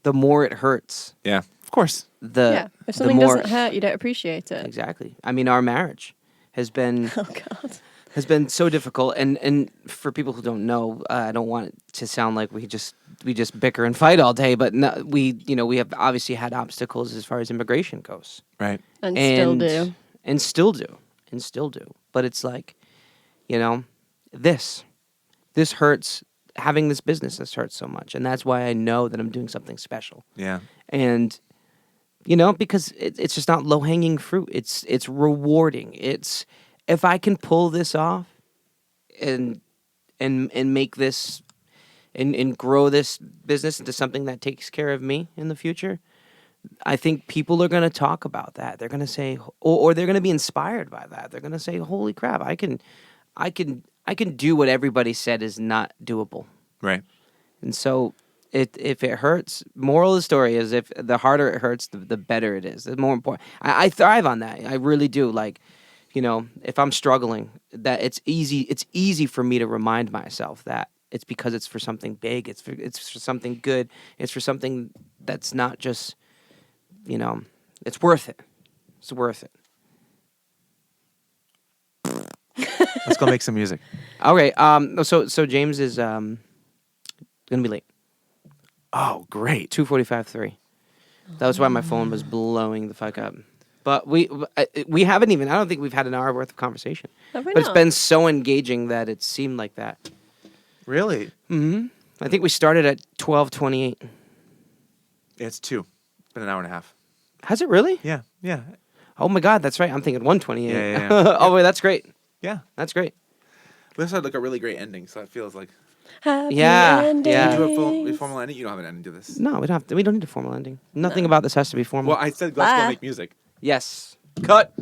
Speaker 2: The more it hurts.
Speaker 1: Yeah, of course.
Speaker 2: the
Speaker 3: If
Speaker 2: the
Speaker 3: something
Speaker 2: more
Speaker 3: doesn't hurt, you don't appreciate it.
Speaker 2: exactly. I mean, our marriage has been
Speaker 3: Oh God.
Speaker 2: has been so difficult, and for people who don't know, I don't want it to sound like we just bicker and fight all day, but no, we have obviously had obstacles as far as immigration goes,
Speaker 1: Right.
Speaker 3: And still do.
Speaker 2: and still do, and still do. But it's like, you know, this hurts. Having this business, this hurts so much, and that's why I know that I'm doing something special.
Speaker 1: Yeah.
Speaker 2: And because it's just not low hanging fruit. It's rewarding. It's if I can pull this off, and make this and grow this business into something that takes care of me in the future. I think people are going to talk about that. They're going to say, or they're going to be inspired by that. They're going to say, "Holy crap! I can do what everybody said is not doable."
Speaker 1: Right.
Speaker 2: And so, if it hurts, moral of the story is if the harder it hurts, the better it is. The more important. I thrive on that. I really do. Like, if I'm struggling, that it's easy for me to remind myself that it's because it's for something big. It's for something good. It's for something that's not just, it's worth it. It's worth it.
Speaker 1: Let's go make some music.
Speaker 2: Okay. So James is gonna be late.
Speaker 1: Oh, great.
Speaker 2: 2:45, 3. That was why my phone was blowing the fuck up. But we haven't even. I don't think we've had an hour worth of conversation.
Speaker 3: Have we
Speaker 2: But it's
Speaker 3: not?
Speaker 2: been so engaging that it seemed like that.
Speaker 1: Really?
Speaker 2: Mm-hmm. I think we started at 12:28.
Speaker 1: It's 2. It's been an hour and a half.
Speaker 2: Has it really?
Speaker 1: Yeah. Yeah.
Speaker 2: Oh my God, that's right. I'm thinking 1:28.
Speaker 1: Yeah.
Speaker 2: Oh wait, that's great.
Speaker 1: Yeah.
Speaker 2: That's great.
Speaker 1: This had like a really great ending, so it feels like.
Speaker 3: Happy
Speaker 2: Yeah,
Speaker 3: endings.
Speaker 2: yeah.
Speaker 1: Do you have a formal ending? You don't have an ending to this.
Speaker 2: No, we don't have to. We don't need a formal ending. Nothing about this has to be formal.
Speaker 1: Well, I said let's go
Speaker 3: Bye.
Speaker 1: make music.
Speaker 2: Yes. Cut.